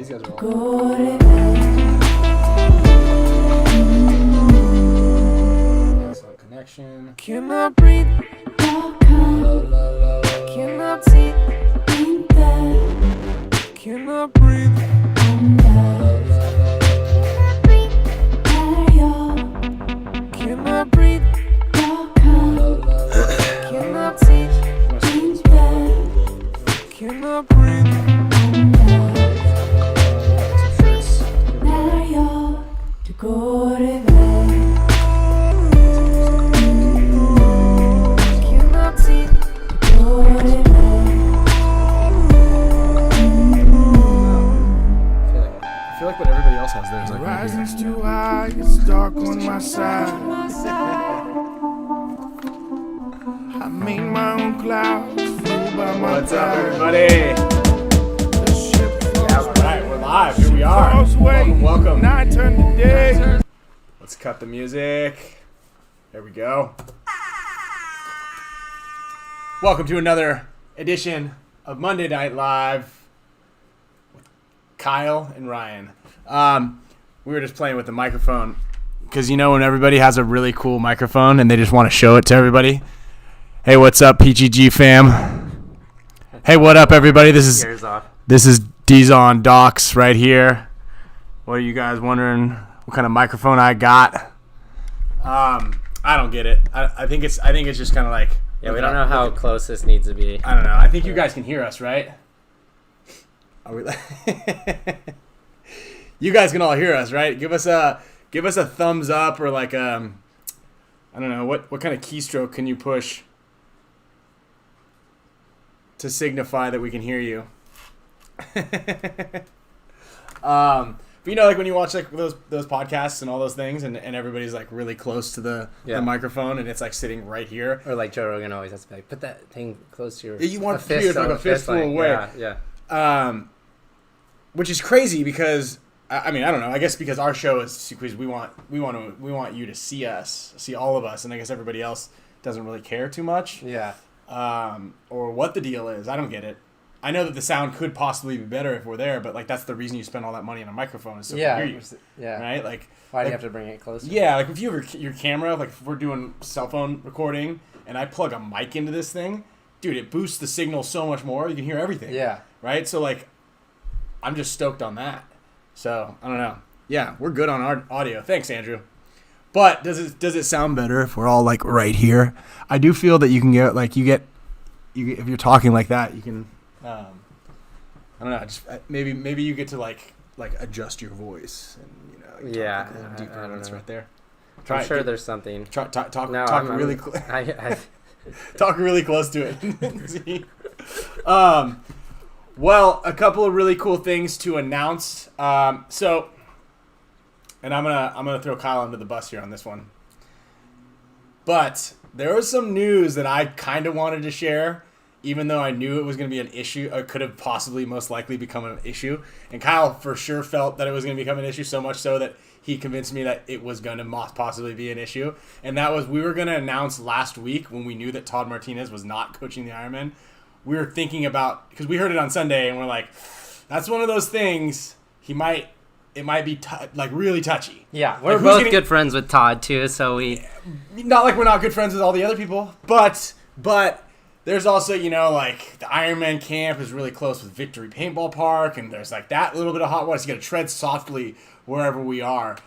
These guys are all... Excellent connection. Cannot breathe. Cannot see. Cannot breathe. Cannot breathe. Cannot see. Cannot breathe. Cannot see. I feel like what everybody else has there is like right here. Rising's too high, it's dark on my side. I made my own clouds, flew by my What's up, tide. everybody? The ship All right, we're live. Here we are. Crossway, Welcome. night turned to day. Let's cut the music. There we go. Welcome to another edition of Monday Night Live with Kyle and Ryan. We were just playing with the microphone because you know when everybody has a really cool microphone and they just want to show it to everybody. Hey, what's up, PGG fam? Hey, what up, everybody? This is Dizon Docs right here. What are you guys wondering? What kind of microphone I got? I don't get it. I think it's just kind of like. Yeah, we don't know how close this needs to be. I don't know. I think you guys can hear us, right? Are we? You guys can all hear us, right? Give us a thumbs up or like I don't know what kind of keystroke can you push to signify that we can hear you. But you know, like when you watch like those podcasts and all those things, and everybody's like really close to the microphone, and it's like sitting right here. Or like Joe Rogan always has to be like, put that thing close to your. You want to be like a fistful away. Yeah. Which is crazy because I mean I don't know. I guess because our show is because we want you to see us, see all of us, and I guess everybody else doesn't really care too much. Yeah. Or what the deal is. I don't get it. I know that the sound could possibly be better if we're there, but like that's the reason you spend all that money on a microphone is so we can hear you. Yeah. Right? Like why do you have to bring it closer? Yeah, like if you have your camera, like if we're doing cell phone recording and I plug a mic into this thing, dude, it boosts the signal so much more. You can hear everything. Yeah. Right? So like I'm just stoked on that. So, I don't know. Yeah, we're good on our audio. Thanks, Andrew. But does it sound better if we're all like right here? I do feel that you can get like if you're talking like that, you can I don't know, just maybe you get to like adjust your voice and you know like yeah, talk a little deeper. I don't It's know. right there. I'm sure there's something. Talk really close. Talk really close to it. See? Well, a couple of really cool things to announce. And I'm gonna throw Kyle under the bus here on this one. But there was some news that I kind of wanted to share, even though I knew it was going to be an issue, or could have possibly most likely become an issue. And Kyle for sure felt that it was going to become an issue, so much so that he convinced me that it was going to possibly be an issue. And that was we were going to announce last week when we knew that Todd Martinez was not coaching the Ironman. We were thinking about, because we heard it on Sunday, and we're like, that's one of those things, it might be like really touchy. Yeah, we're both good friends with Todd too, so we... Not like we're not good friends with all the other people, but there's also, you know, like the Ironman camp is really close with Victory Paintball Park, and there's like that little bit of hot water, so you got to tread softly wherever we are.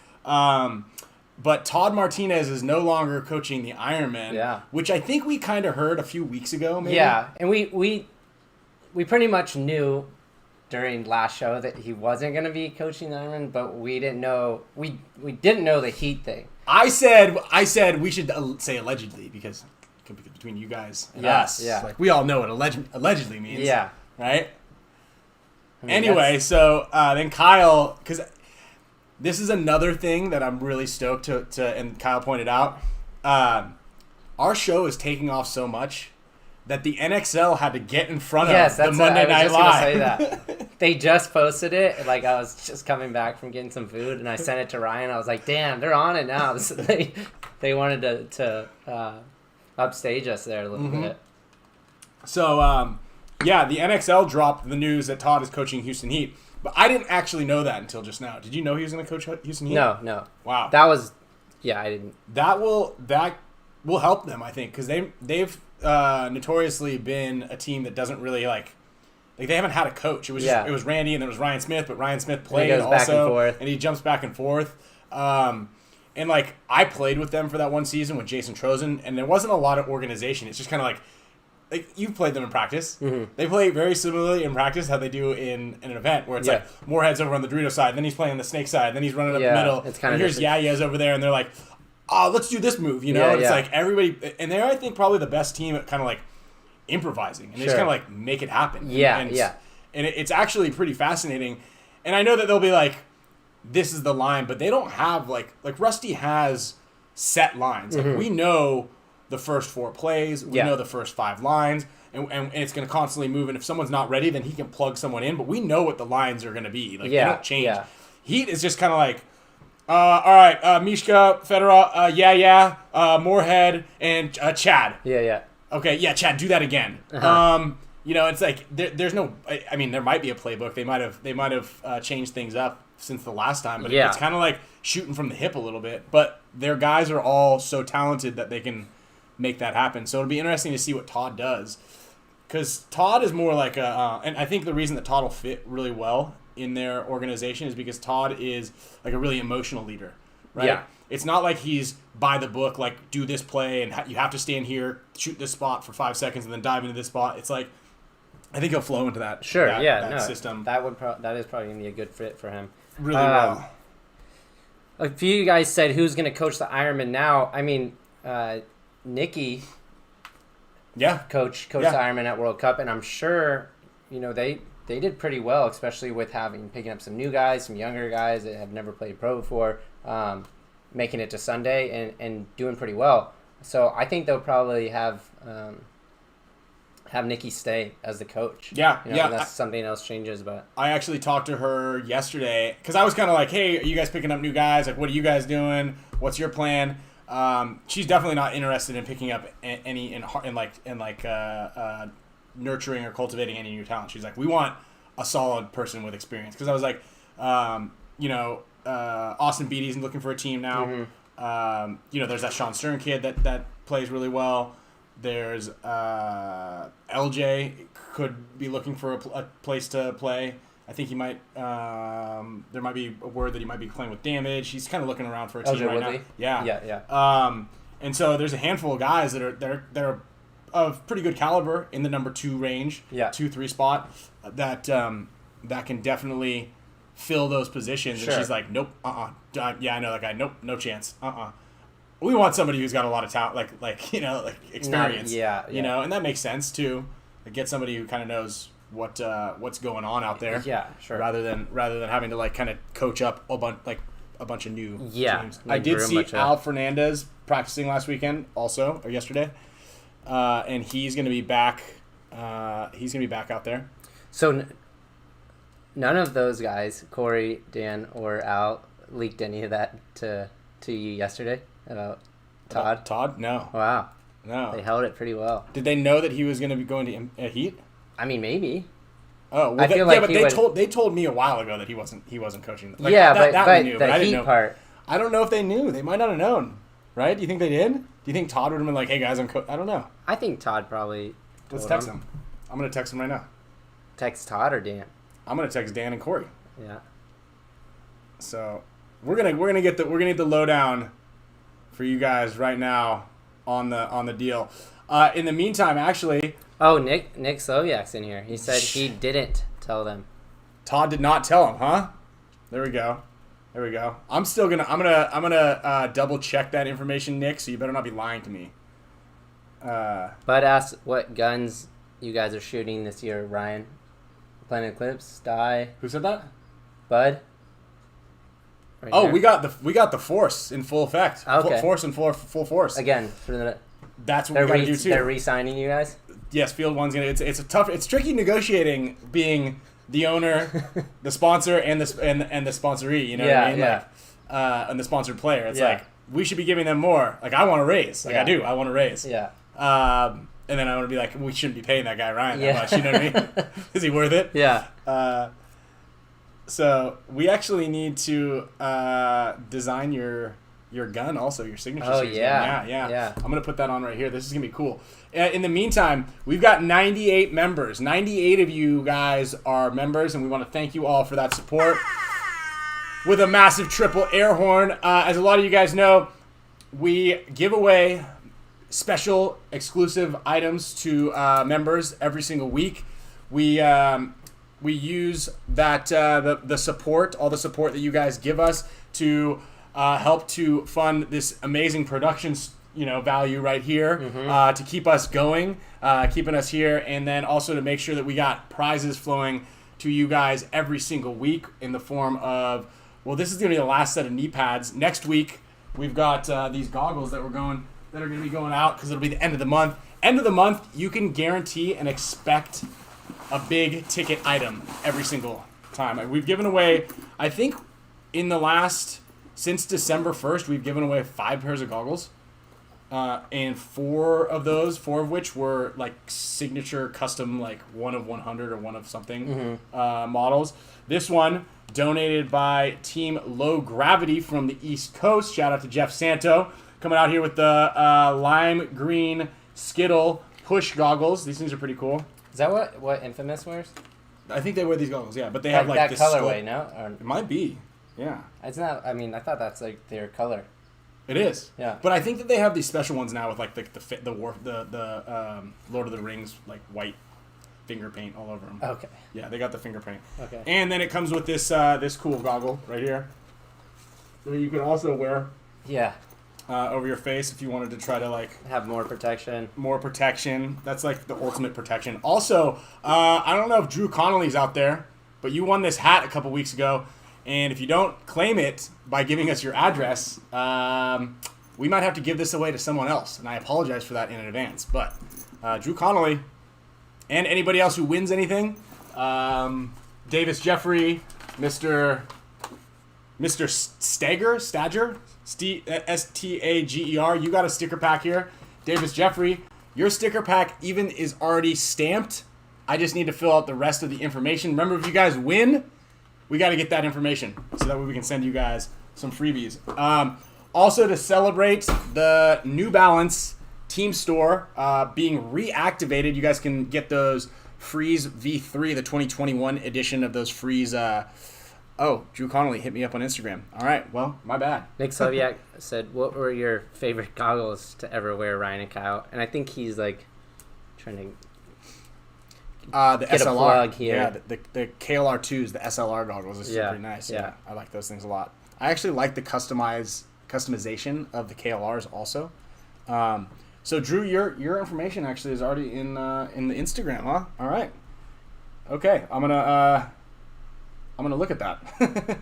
But Todd Martinez is no longer coaching the Ironman, which I think we kind of heard a few weeks ago, maybe. Yeah, and we pretty much knew during last show that he wasn't going to be coaching the Ironman, but we didn't know we didn't know the heat thing. I said we should say allegedly because between you guys and us, like we all know what allegedly means. Yeah. Right. I mean, anyway, so then Kyle, because this is another thing that I'm really stoked to and Kyle pointed out. Our show is taking off so much that the NXL had to get in front of the Monday Night Live. Say that. They just posted it. Like I was just coming back from getting some food, and I sent it to Ryan. I was like, "Damn, they're on it now." So they wanted to upstage us there a little bit. So the NXL dropped the news that Todd is coaching Houston Heat. But I didn't actually know that until just now. Did you know he was going to coach Houston Heat? No. Wow. I didn't. That will help them, I think, because they've notoriously been a team that doesn't really like they haven't had a coach. It was it was Randy and then it was Ryan Smith, but Ryan Smith played goes also, back and forth. and he jumps back and forth. And like I played with them for that one season with Jason Trozen, and there wasn't a lot of organization. It's just kind of like you've played them in practice. Mm-hmm. They play very similarly in practice how they do in an event where it's like Moorhead's over on the Dorito side, then he's playing on the Snake side, then he's running up the middle. It's kind and of here's Yaya's over there, and they're like, oh, let's do this move, and it's like everybody, and they're I think probably the best team at kind of like improvising, and they just kind of like make it happen. And it's actually pretty fascinating. And I know that they'll be like, this is the line, but they don't have like Rusty has set lines. Like we know the first 4 plays, we know the first 5 lines, and it's going to constantly move. And if someone's not ready, then he can plug someone in. But we know what the lines are going to be. Like they don't change. Yeah. Heat is just kind of like, all right, Mishka, Fedorov, Moorhead, and Chad. Yeah. Okay, Chad, do that again. Uh-huh. It's like there's no. I mean, there might be a playbook. They might have changed things up since the last time, but it's kind of like shooting from the hip a little bit. But their guys are all so talented that they can make that happen. So it'll be interesting to see what Todd does, because Todd is more like and I think the reason that Todd will fit really well in their organization is because Todd is like a really emotional leader, right? Yeah. It's not like he's by the book, like do this play and you have to stand here, shoot this spot for 5 seconds, and then dive into this spot. It's like I think he'll flow into that. That system. That is probably gonna be a good fit for him. Really well. A few of you guys said who's gonna coach the Ironman now. I mean, Nikki. Coach the Ironman at World Cup, and I'm sure they did pretty well, especially with picking up some new guys, some younger guys that have never played pro before, making it to Sunday and doing pretty well. So I think they'll probably have Nikki stay as the coach. Unless something else changes. But I actually talked to her yesterday because I was kind of like, hey, are you guys picking up new guys? Like, what are you guys doing? What's your plan? She's definitely not interested in picking up any in nurturing or cultivating any new talent. She's like, we want a solid person with experience. Because I was like, Austin Beatty's looking for a team now. Mm-hmm. There's that Sean Stern kid that plays really well. There's LJ could be looking for a place to play. I think he might. There might be a word that he might be playing with Damage. He's kind of looking around for a team right now. Yeah. And so there's a handful of guys that are of pretty good caliber in the number 2 range, 2-3 spot that can definitely fill those positions. Sure. And she's like, nope, yeah, I know that guy. Nope, no chance. We want somebody who's got a lot of talent, like experience. And that makes sense too. Like, get somebody who kind of knows what's going on out there. Yeah, sure. Rather than having to like kind of coach up a bunch of new teams. I did see Al Fernandez practicing last weekend also, or yesterday. And he's going to be back. He's going to be back out there. So none of those guys, Corey, Dan, or Al, leaked any of that to you yesterday about Todd? Todd? No. Wow. No. They held it pretty well. Did they know that he was going to be going to Heat? I mean, maybe. Oh, well, they told me a while ago that he wasn't coaching. Like, that we knew, but I didn't know. Part. I don't know if they knew. They might not have known. Right? Do you think they did? Do you think Todd would have been like, "Hey guys, I don't know." I think Todd probably. Let's text him. I'm gonna text him right now. Text Todd or Dan? I'm gonna text Dan and Corey. Yeah. So we're gonna get the lowdown for you guys right now on the deal. In the meantime, actually. Oh, Nick Sloviak's in here. He said he didn't tell them. Todd did not tell him, huh? There we go. I'm gonna double check that information, Nick. So you better not be lying to me. Bud asked what guns you guys are shooting this year, Ryan. Planet Eclipse, Die. Who said that? Bud. Right here. we got the Force in full effect. Okay. Force in full force. Again, that's what we gotta do too. They're re-signing you guys. Yes, Field One's gonna. It's tricky negotiating being the owner, the sponsor, and the sponsoree. You know what I mean? Yeah. And the sponsored player. It's like we should be giving them more. Like I want to raise. Like I do. I want to raise. Yeah. And then I want to be like, we shouldn't be paying that guy Ryan that much. You know what I mean? Is he worth it? Yeah. So we actually need to design your gun also, your signature. Oh, series yeah. gun. Yeah. Yeah. I'm going to put that on right here. This is going to be cool. In the meantime, we've got 98 members. 98 of you guys are members, and we want to thank you all for that support. With a massive triple air horn. As a lot of you guys know, we give away special exclusive items to members every single week. We use that the support, all the support that you guys give us to help to fund this amazing production, value right here, to keep us going, keeping us here, and then also to make sure that we got prizes flowing to you guys every single week in the form of, well, this is going to be the last set of knee pads. Next week, we've got these goggles that are going to be going out because it'll be the end of the month. End of the month, you can guarantee and expect a big ticket item every single time. We've given away, I think, since December 1st, we've given away 5 pairs of goggles. And 4 of which were like signature custom, like 1 of 100 or 1 of something models. This one donated by Team Low Gravity from the East Coast. Shout out to Jeff Santo coming out here with the lime green Skittle push goggles. These things are pretty cool. Is that what Infamous wears? I think they wear these goggles, yeah, but they have like that this colorway, no? Or, it might be, yeah. it's not. I mean, I thought that's like their color. It is. Yeah. But I think that they have these special ones now with like the Lord of the Rings like white finger paint all over them. Okay. Yeah, they got the finger paint. Okay. And then it comes with this this cool goggle right here. So you can also wear Yeah. over your face if you wanted to try to like Have more protection. more protection. That's like the ultimate protection. Also, I don't know if Drew Connolly's out there, but you won this hat a couple weeks ago. And if you don't claim it by giving us your address, we might have to give this away to someone else. And I apologize for that in advance. But Drew Connolly and anybody else who wins anything, Davis Jeffrey, Mr. Stager, Stager, you got a sticker pack here. Davis Jeffrey, your sticker pack even is already stamped. I just need to fill out the rest of the information. Remember, if you guys win, we got to get that information so that way we can send you guys some freebies. Also, to celebrate the New Balance team store being reactivated, you guys can get those Freeze V3, the 2021 edition of those Freeze. Drew Connolly hit me up on Instagram. All right, well, my bad. Nick Soviak said, "What were your favorite goggles to ever wear, Ryan and Kyle?" And I think he's like trying to The get SLR. a plug here. Yeah, the KLR2s, the SLR goggles. This is Yeah, pretty nice. yeah. I like those things a lot. I actually like the customization of the KLRs also. So Drew, your information actually is already in the Instagram, huh? All right. Okay, I'm gonna look at that.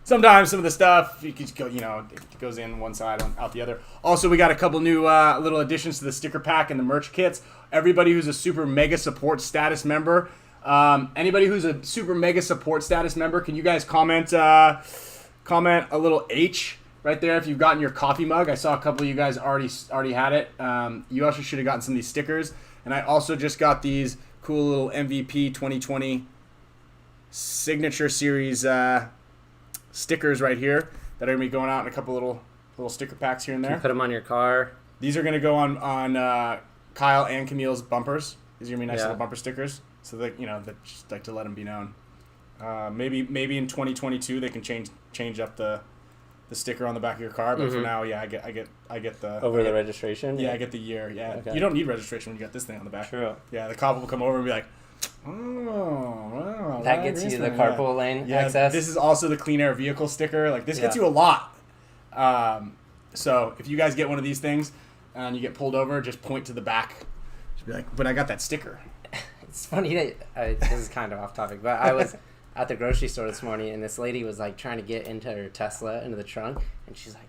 Sometimes some of the stuff you can just go, it goes in one side out the other. Also, we got a couple new little additions to the sticker pack and the merch kits. Everybody who's a super mega support status member, anybody who's a super mega support status member, can you guys comment a little H right there if you've gotten your coffee mug? I saw a couple of you guys already had it. You also should have gotten some of these stickers. And I also just got these cool little MVP 2020 signature series stickers right here that are gonna be going out in a couple little sticker packs here and there. put them on your car. These are gonna go on Kyle and Camille's bumpers. These are gonna be nice Yeah. little bumper stickers. So that that just like to let them be known. Maybe in 2022 they can change up the sticker on the back of your car, but for now, yeah, I get the Over the registration? Yeah, I get the year. Yeah, Okay. You don't need registration when you got this thing on the back. True. Yeah, the cop will come over and be like, "Oh, wow, That gets you the carpool lane access. This is also the clean air vehicle sticker. Like, this gets Yeah. you a lot. So if you guys get one of these things and you get pulled over, just point to the back. Just be like, but I got that sticker. It's funny that this is kind of off topic, but I was at the grocery store this morning, and this lady was like trying to get into her Tesla into the trunk, and she's like,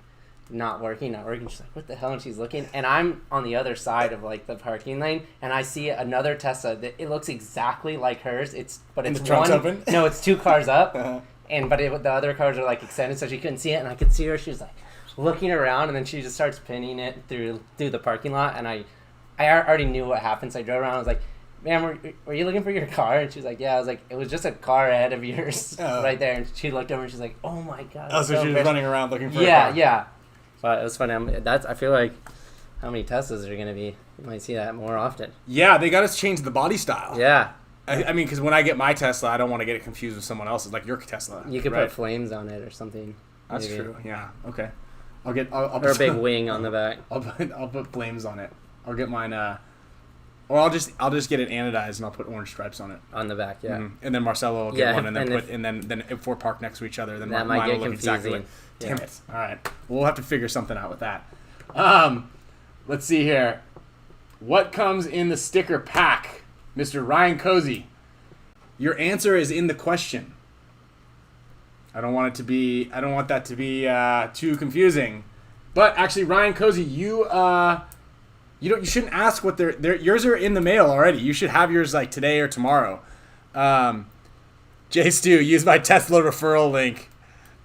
not working. She's like, what the hell? And she's looking, and I'm on the other side of like the parking lane, and I see another Tesla that it looks exactly like hers. It's the trunk's open? No, it's 2 cars up, Uh-huh. the other cars are like extended, so she couldn't see it, and I could see her. She was like looking around, and then she just starts pinning it through the parking lot, and I already knew what happened, so I drove around. I was like, man, were you looking for your car? And she's like, yeah. I was like, it was just a car ahead of yours right there. And she looked over and she's like, oh my God. Oh, so she was running around looking for a car. Yeah. But it was funny. I feel like how many Teslas are going to be? You might see that more often. Yeah, they got to change the body style. Yeah. I mean, because when I get my Tesla, I don't want to get it confused with someone else's, like your Tesla. You could put flames on it or something. That's maybe. true. Yeah. Okay. I'll or a big wing on the back. I'll put flames on it. I'll get mine. Or I'll just get it anodized and I'll put orange stripes on it on the back. Yeah. Mm-hmm. And then Marcelo will get one and then if we're parked next to each other, then that mine might get will look confusing. exactly. Damn it! All right, we'll have to figure something out with that. Let's see here. What comes in the sticker pack, Mr. Ryan Cozy? Your answer is in the question. I don't want that to be too confusing. But actually, Ryan Cozy, you shouldn't ask what yours are in the mail already. You should have yours like today or tomorrow. J Stu, use my Tesla referral link.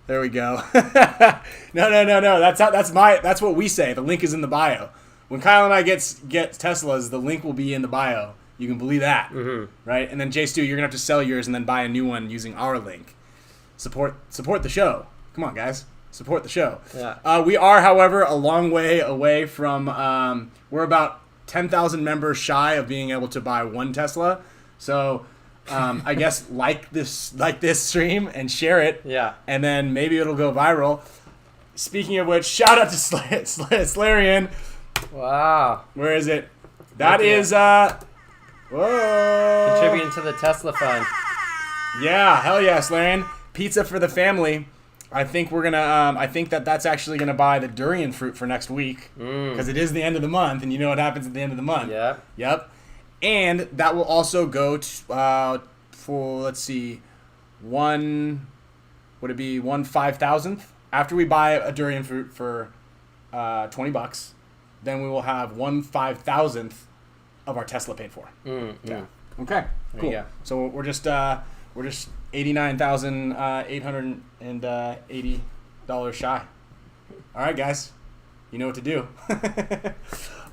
There we go. No. That's what we say. The link is in the bio. When Kyle and I get Teslas, the link will be in the bio. You can believe that, right? And then J Stu, you're gonna have to sell yours and then buy a new one using our link. Support the show. Come on, guys. Support the show. Yeah. We are, however, a long way away from. We're about 10,000 members shy of being able to buy one Tesla. So, I guess like this stream and share it. Yeah. And then maybe it'll go viral. Speaking of which, shout out to Slarian. Wow. Where is it? That is whoa. Contributing to the Tesla fund. Yeah, hell yeah, Slarian. Pizza for the family. I think we're gonna. I think that's actually gonna buy the durian fruit for next week because it is the end of the month, and you know what happens at the end of the month. Yeah. Yep. And that will also go to for let's see, would it be 1/5,000th after we buy a durian fruit for $20? Then we will have 1/5,000th of our Tesla paid for. Yeah. Okay. Cool. So we're just $89,880 shy. All right, guys, you know what to do.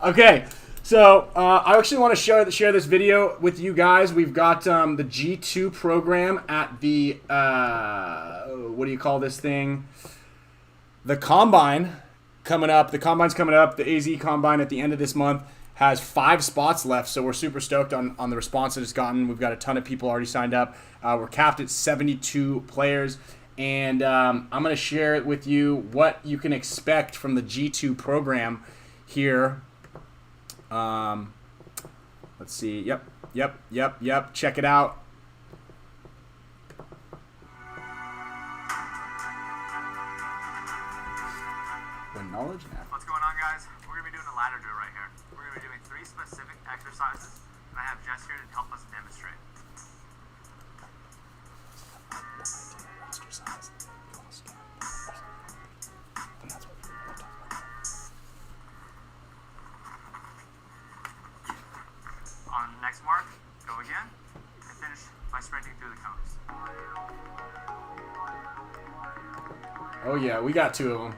Okay, so I actually want to share this video with you guys. We've got the G2 program at the what do you call this thing? The Combine coming up. The Combine's coming up. The AZ Combine at the end of this month has 5 spots left, so we're super stoked on the response that it's gotten. We've got a ton of people already signed up. We're capped at 72 players, and I'm going to share it with you what you can expect from the G2 program here. Let's see. Yep. Check it out. When knowledge and What's going on, guys? We're going to be doing a ladder drill right here. We're going to be doing 3 specific exercises, and I have Jess here to help us demonstrate. On next mark, go again, and finish by sprinting through the cones. Oh yeah, we got 2 of them.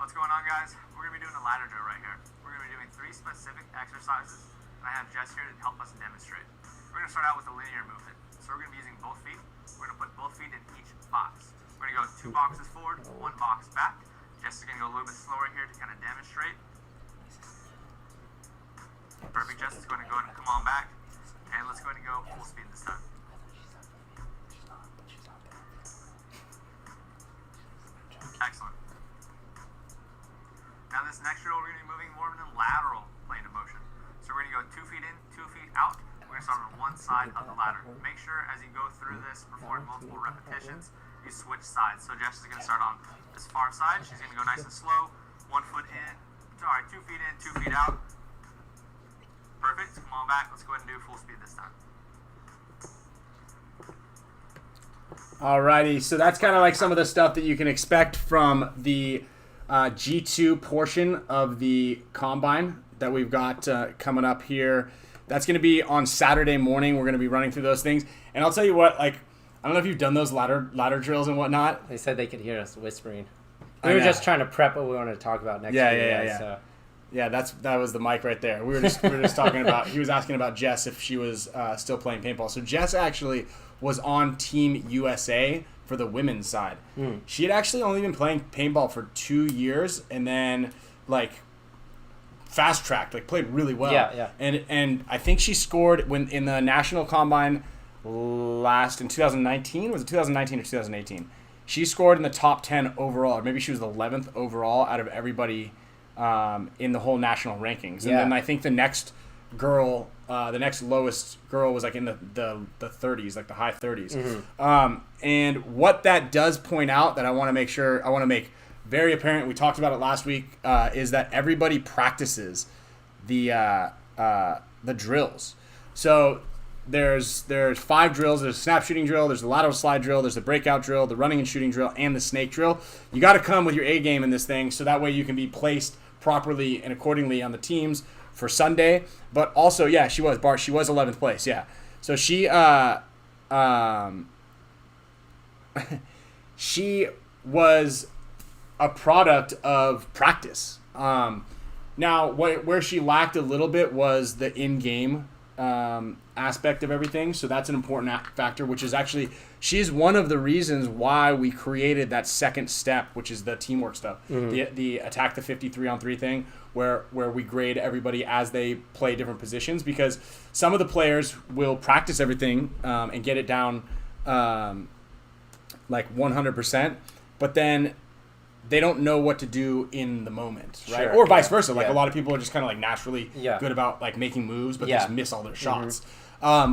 What's going on, guys? We're going to be doing a ladder drill right here. We're going to be doing 3 specific exercises, and I have Jess here to help us demonstrate. We're going to start out with a linear movement. So we're going to be using both feet. We're going to put both feet in each box. We're going to go 2 boxes forward, 1 box back. Jess is going to go a little bit slower here to kind of demonstrate. Perfect. Jess is going to go ahead and come on back. And let's go ahead and go full speed this time. Excellent. Now this next drill, we're going to be moving more in the lateral plane of motion. So we're going to go 2 feet in, 2 feet out. We're going to start on one side of the ladder. Make sure as you go through this, perform multiple repetitions, you switch sides. So Jess is going to start on this far side. She's going to go nice and slow. 1 foot in. Sorry, 2 feet in, 2 feet out. Perfect. Come on back. Let's go ahead and do full speed this time. Alrighty, so that's kind of like some of the stuff that you can expect from the G2 portion of the Combine that we've got coming up here. That's going to be on Saturday morning. We're going to be running through those things. And I'll tell you what, like, I don't know if you've done those ladder drills and whatnot. They said they could hear us whispering. We were just trying to prep what we wanted to talk about next week. Yeah. So. Yeah, that was the mic right there. We were just talking about. He was asking about Jess if she was still playing paintball. So Jess actually was on Team USA for the women's side. She had actually only been playing paintball for 2 years, and then like fast tracked, like played really well. Yeah. And I think she scored when in the national combine in 2019. Was it 2019 or 2018? She scored in the top 10 overall, or maybe she was the 11th overall out of everybody in the whole national rankings. And then I think the next girl, the next lowest girl was like in the 30s, like the high 30s. And what that does point out that I want to make very apparent, we talked about it last week, is that everybody practices the drills. So there's 5 drills. There's a snap shooting drill, there's the lateral slide drill, there's the breakout drill, the running and shooting drill, and the snake drill. You got to come with your A game in this thing, so that way you can be placed properly and accordingly on the teams for Sunday. But also, she was 11th place. So she she was a product of practice. Now where she lacked a little bit was the in-game aspect of everything. So that's an important factor, which is actually, she's one of the reasons why we created that second step, which is the teamwork stuff. The attack the 53-on-3 thing, where we grade everybody as they play different positions, because some of the players will practice everything and get it down like 100%, but then they don't know what to do in the moment, right? Sure, or vice versa. Like a lot of people are just kind of like naturally Yeah. good about like making moves, but they Yeah. just miss all their shots.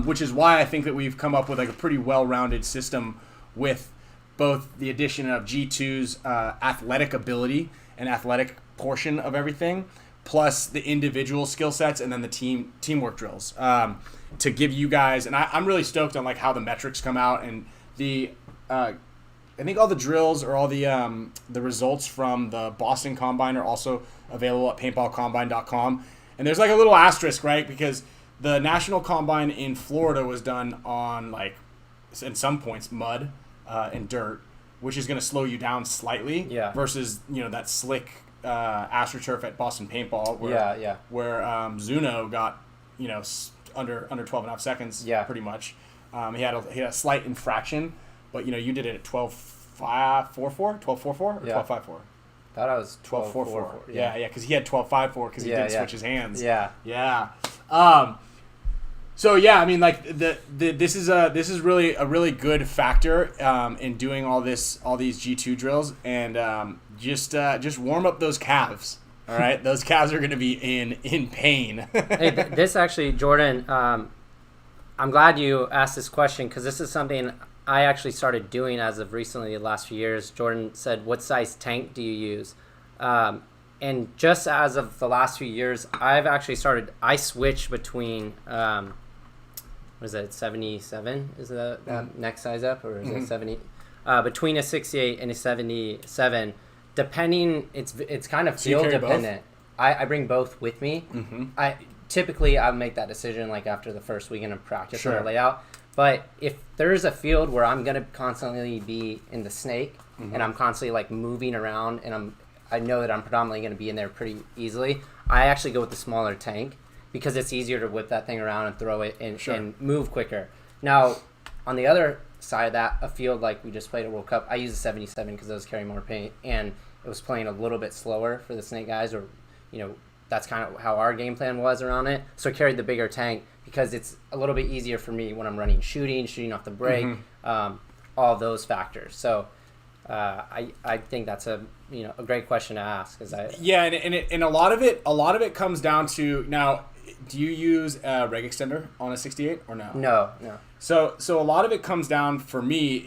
Which is why I think that we've come up with like a pretty well-rounded system with both the addition of G2's athletic ability and athletic portion of everything, plus the individual skill sets, and then the teamwork drills to give you guys. And I'm really stoked on like how the metrics come out, and the I think all the drills or all the results from the Boston Combine are also available at paintballcombine.com. And there's like a little asterisk, right? Because the National Combine in Florida was done on like, in some points, mud and dirt, which is going to slow you down slightly. Yeah. Versus that slick AstroTurf at Boston Paintball, where Zuno got under 12 and a half seconds. Yeah. Pretty much. He had a slight infraction. But, you did it at 12.44, 12.44, or 12.54? Thought I was 12.44. Yeah, because he had 12.54 because he didn't switch his hands. Yeah. So I mean, like this is really a really good factor in doing all these G2 drills, and just warm up those calves. All right, those calves are going to be in pain. Hey, this actually, Jordan, I'm glad you asked this question, because this is something I actually started doing as of recently, the last few years. Jordan said, what size tank do you use? And just as of the last few years, I switch between, what is it, 77? Is that next size up? Or is it 70? Between a 68 and a 77, depending, it's kind of field dependent. I bring both with me. Typically, I make that decision like after the first weekend of practice when I lay out. But if there's a field where I'm gonna constantly be in the snake, and I'm constantly like moving around, and I know that I'm predominantly gonna be in there pretty easily, I actually go with the smaller tank, because it's easier to whip that thing around and throw it and move quicker. Now, on the other side of that, a field like we just played at World Cup, I use a 77 because I was carrying more paint, and it was playing a little bit slower for the snake guys, or that's kind of how our game plan was around it. So I carried the bigger tank because it's a little bit easier for me when I'm running shooting off the break, all those factors. So I think that's a great question to ask. And a lot of it comes down to, now, do you use a reg extender on a 68 or no? No. So a lot of it comes down for me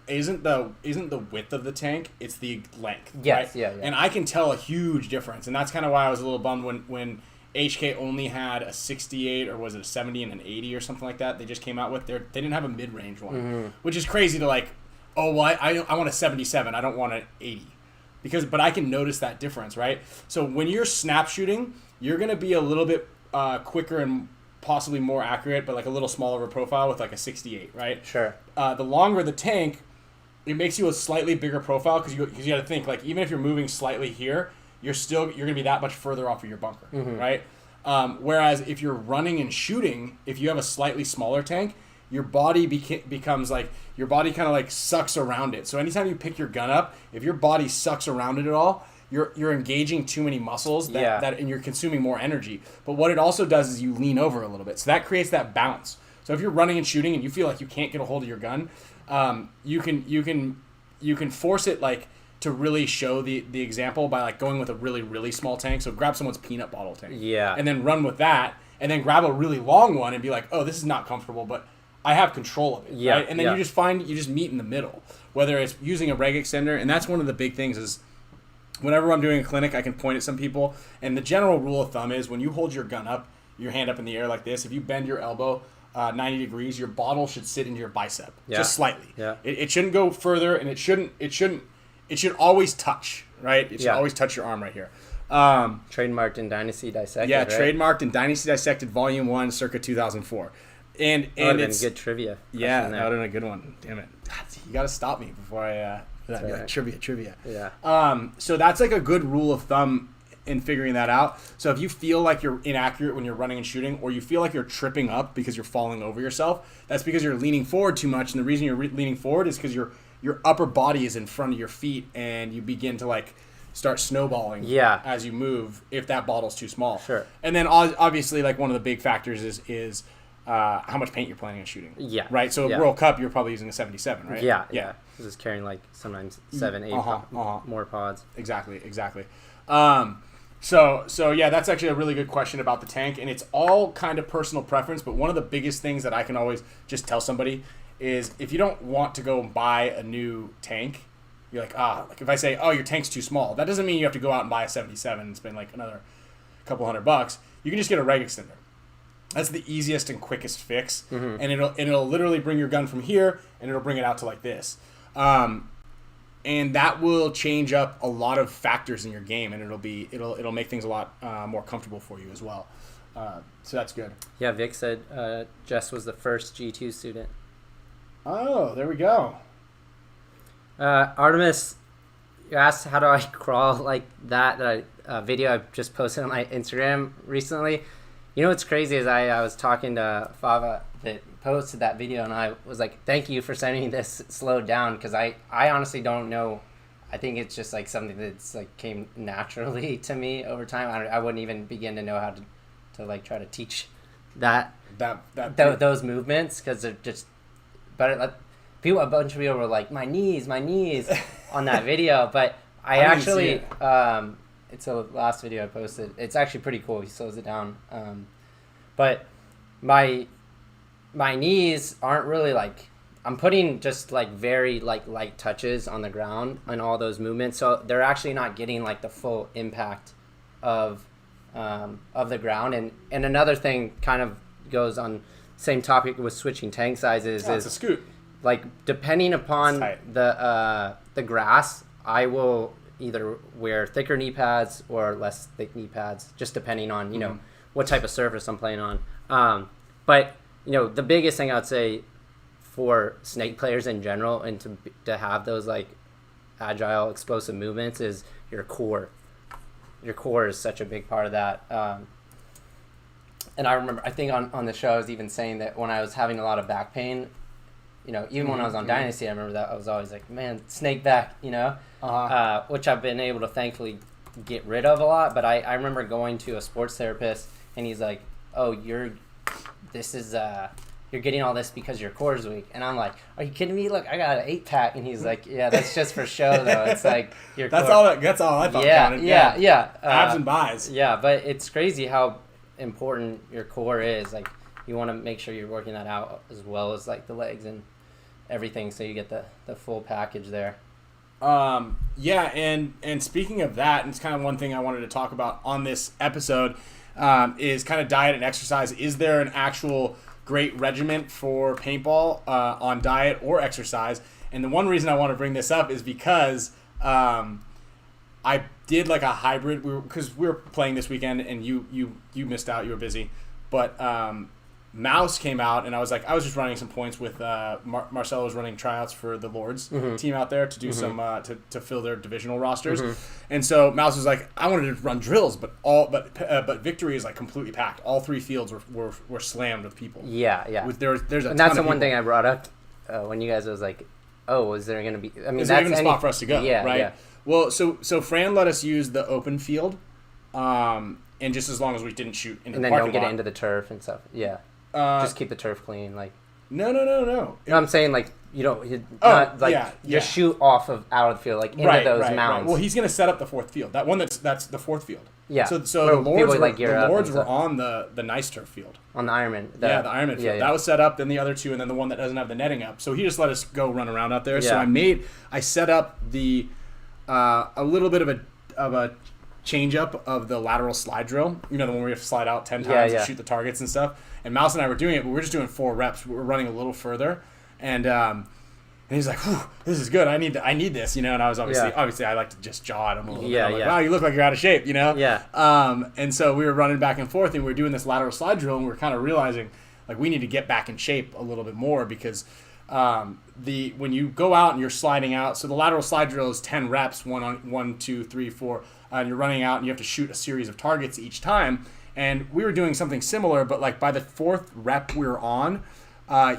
isn't the width of the tank, it's the length. Yes, right? yeah. And I can tell a huge difference, and that's kind of why I was a little bummed when HK only had a 68, or was it a 70 and an 80 or something like that. They just came out with they didn't have a mid-range one, which is crazy to like, oh well, I want a 77, I don't want an 80, but I can notice that difference, right? So when you're snap shooting, you're gonna be a little bit quicker and possibly more accurate, but like a little smaller of a profile with like a 68, right? Sure. The longer the tank, it makes you a slightly bigger profile because you got to think, like, even if you're moving slightly here, you're gonna be that much further off of your bunker, right? Whereas if you're running and shooting, if you have a slightly smaller tank, your body becomes like, your body kind of like sucks around it. So anytime you pick your gun up, if your body sucks around it at all, you're engaging too many muscles and you're consuming more energy. But what it also does is you lean over a little bit. So that creates that bounce. So if you're running and shooting and you feel like you can't get a hold of your gun, you can force it like to really show the example by like going with a really, really small tank. So grab someone's peanut bottle tank. Yeah. And then run with that, and then grab a really long one and be like, oh, this is not comfortable, but I have control of it. Yeah. Right? And then you just meet in the middle, whether it's using a reg extender. And that's one of the big things is whenever I'm doing a clinic, I can point at some people. And the general rule of thumb is when you hold your gun up, your hand up in the air like this, if you bend your elbow 90 degrees, your bottle should sit into your bicep just slightly. Yeah. It shouldn't go further, and it should always touch, right? It should always touch your arm right here. Trademarked in Dynasty Dissected. Yeah, right? Trademarked in Dynasty Dissected Volume 1, circa 2004. And it's good trivia. Yeah, that would have been a good one. Damn it. You got to stop me before I like, trivia. Yeah. So that's like a good rule of thumb in figuring that out. So if you feel like you're inaccurate when you're running and shooting, or you feel like you're tripping up because you're falling over yourself, that's because you're leaning forward too much. And the reason you're leaning forward is because your upper body is in front of your feet, and you begin to like start snowballing as you move if that bottle's too small. Sure. And then obviously like one of the big factors is how much paint you're planning on shooting. Yeah. Right? So World Cup, you're probably using a 77, right? Yeah. Yeah. Just carrying like sometimes 7, 8 more pods. Exactly. So yeah, that's actually a really good question about the tank, and it's all kind of personal preference, but one of the biggest things that I can always just tell somebody is if you don't want to go and buy a new tank, you're like, like if I say, oh, your tank's too small, that doesn't mean you have to go out and buy a 77 and spend like another couple $100. You can just get a reg extender. That's the easiest and quickest fix, and it'll literally bring your gun from here, and it'll bring it out to like this. And that will change up a lot of factors in your game, and it'll make things a lot more comfortable for you as well. So that's good. Yeah, Vic said Jess was the first G2 student. Oh, there we go. Artemis, you asked how do I crawl like that video I just posted on my Instagram recently. You know what's crazy is I was talking to Fava that posted that video, and I was like, thank you for sending me this slowed down, because I honestly don't know. I think it's just like something that's like came naturally to me over time. I wouldn't even begin to know how to like try to teach those movements, because they're just, but a bunch of people were like, my knees on that video, but I actually it's the last video I posted. It's actually pretty cool. He slows it down. But my knees aren't really like, I'm putting just like very like light touches on the ground on all those movements. So they're actually not getting like the full impact of the ground. And another thing kind of goes on same topic with switching tank sizes it's a scoot. Like depending upon the grass, I will either wear thicker knee pads or less thick knee pads, just depending on, you know, what type of surface I'm playing on. But, you know, the biggest thing I'd say for snake players in general, and to have those like agile, explosive movements, is your core. Your core is such a big part of that. And I remember, I think on the show I was even saying that when I was having a lot of back pain, you know, even when I was on Dynasty, I remember that I was always like, man, snake back, you know, which I've been able to thankfully get rid of a lot. But I remember going to a sports therapist, and he's like, oh, you're getting all this because your core is weak. And I'm like, are you kidding me? Look, I got an 8-pack. And he's like, yeah, that's just for show, though. It's like your core. That's all I thought counted. Yeah. Abs and buys. Yeah, but it's crazy how important your core is. Like, you want to make sure you're working that out as well as like the legs and everything, so you get the full package there. Yeah, and speaking of that, and it's kind of one thing I wanted to talk about on this episode, is kind of diet and exercise. Is there an actual great regiment for paintball on diet or exercise? And the one reason I want to bring this up is because I did like a hybrid, because we were playing this weekend, and you missed out, you were busy, but Mouse came out, and I was just running some points with Marcelo was running tryouts for the Lords team out there to do some to fill their divisional rosters, and so Mouse was like, I wanted to run drills, but Victory is like completely packed. All 3 fields were slammed with people. Yeah. There's a and that's ton the of one people. thing I brought up when you guys was like, oh, is there going to be? I mean, Is that's there even a spot for us to go? Yeah, right. Yeah. Well, so Fran let us use the open field, and just as long as we didn't shoot into and the then parking don't get lot. into the turf and stuff. Yeah. Just keep the turf clean, like. No. You know what I'm saying? Like, you don't, just shoot off of out of the field, like into those mounds. Right. Well, he's going to set up the 4th field. That one that's the 4th field. Yeah. So the Lords were were on the nice turf field. On the Ironman. The Ironman field. Yeah. That was set up, then the other 2, and then the one that doesn't have the netting up. So he just let us go run around out there. Yeah. So I set up the a little bit of a change up of the lateral slide drill. You know, the one where you have to slide out 10 times and shoot the targets and stuff. And Mouse and I were doing it, but we were just doing 4 reps. We were running a little further, and he's like, "Whew, this is good. I need this," you know. And I was obviously I like to just jaw at him a little bit. I'm like, wow, you look like you're out of shape, you know. Yeah. And so we were running back and forth, and we were doing this lateral slide drill, and we were kind of realizing like we need to get back in shape a little bit more because when you go out and you're sliding out, so the lateral slide drill is 10 reps, 1, 2, 3, 4, and you're running out and you have to shoot a series of targets each time. And we were doing something similar, but like by the 4th rep we were on,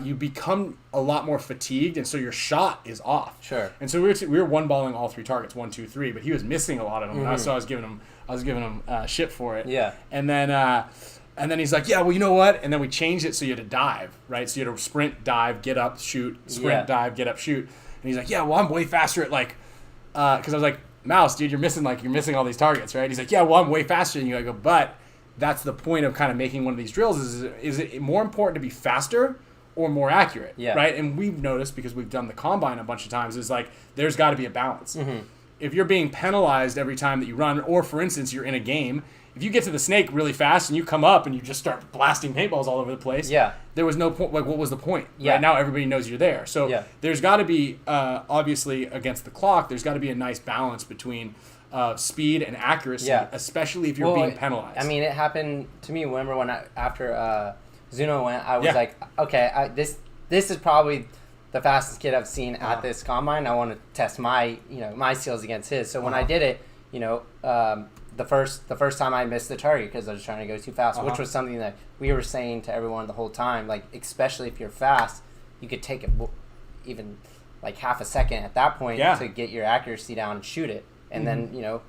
you become a lot more fatigued, and so your shot is off. Sure. And so we were one-balling all 3 targets, 1, 2, 3, but he was missing a lot of them. So I was giving him shit for it. Yeah. And then he's like, yeah, well, you know what? And then we changed it so you had to dive, right? So you had to sprint, dive, get up, shoot, sprint, dive, get up, shoot. And he's like, yeah, well, I'm way faster at like, because I was like, Mouse, dude, you're missing all these targets, right? He's like, yeah, well, I'm way faster than you. I go, but that's the point of kind of making one of these drills is it more important to be faster or more accurate, right? And we've noticed, because we've done the combine a bunch of times, is like there's got to be a balance. If you're being penalized every time that you run, or for instance, you're in a game, if you get to the snake really fast and you come up and you just start blasting paintballs all over the place, there was no point. Like, what was the point? Right now, everybody knows you're there. So there's got to be, obviously, against the clock, there's got to be a nice balance between speed and accuracy, especially if you're being penalized. I mean, it happened to me. Remember when after Zuno went, I was like, okay, this is probably the fastest kid I've seen at this combine. I want to test my skills against his. So when I did it, the first time I missed the target because I was trying to go too fast, which was something that we were saying to everyone the whole time. Like, especially if you're fast, you could take it even like half a second at that point to get your accuracy down and shoot it. And then,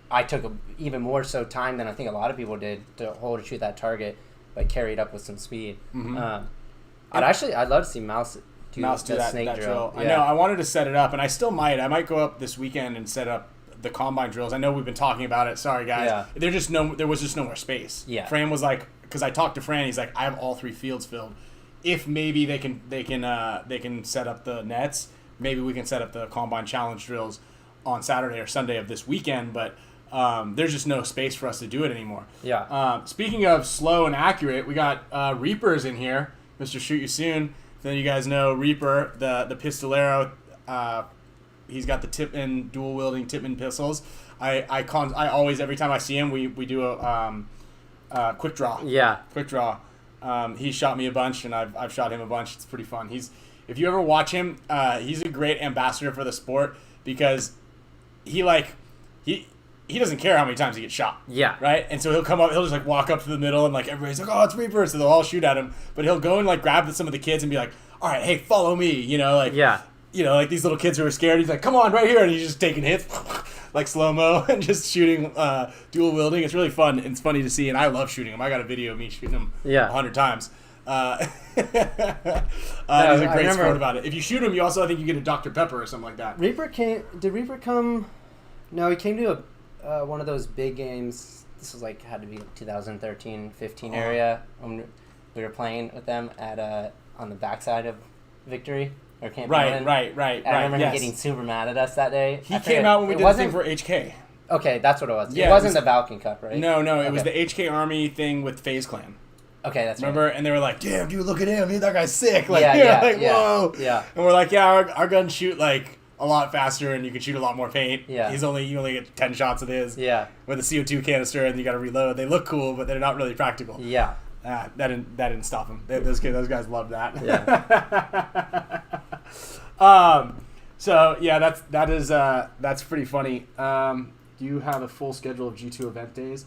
I took even more so time than I think a lot of people did to hold and shoot that target, but carried up with some speed. I'd love to see Mouse do that snake drill. I know. I wanted to set it up, and I still might. I might go up this weekend and set up the combine drills. I know we've been talking about it. Sorry, guys. There was just no more space. Yeah. Fran was like, because I talked to Fran, he's like, I have all 3 fields filled. If maybe they can set up the nets, maybe we can set up the combine challenge drills on Saturday or Sunday of this weekend, but there's just no space for us to do it anymore. Speaking of slow and accurate, we got Reapers in here, Mr. Shoot You Soon. Then you guys know Reaper, the pistolero. He's got the Tipman dual wielding Tipman pistols. I always, every time I see him, we do a quick draw. Quick draw. He shot me a bunch, and I've shot him a bunch. It's pretty fun. If you ever watch him, he's a great ambassador for the sport because he doesn't care how many times he gets shot. Right? And so he'll come up, he'll just like walk up to the middle, and like everybody's like, oh, it's Reaper, so they'll all shoot at him. But he'll go and like grab some of the kids and be like, all right, hey, follow me, like like these little kids who are scared. He's like, come on, right here, and he's just taking hits like slow-mo and just shooting dual wielding. It's really fun. It's funny to see, and I love shooting him. I got a video of me shooting him 100 times. He's a great sport about it. If you shoot him, you also, I think, you get a Dr. Pepper or something like that. Did Reaper come? No, he came to one of those big games. This was like, had to be 2013-15 area when we were playing with them at on the backside of Victory or Camp Right. I remember him getting super mad at us that day. He came out when we did the thing for HK. Okay, that's what it was. Yeah, it wasn't the Valken Cup, right? No, it was the HK Army thing with FaZe Clan. Okay, that's Remember? right. And they were like, damn, dude, look at him. That guy's sick. Like, whoa. Yeah. And we're like, yeah, our guns shoot like a lot faster and you can shoot a lot more paint. Yeah. You only get 10 shots of his. Yeah. With a CO2 canister and you got to reload. They look cool, but they're not really practical. Yeah. That didn't stop him. Those guys loved that. Yeah. So yeah, that's pretty funny. Do you have a full schedule of G2 event days?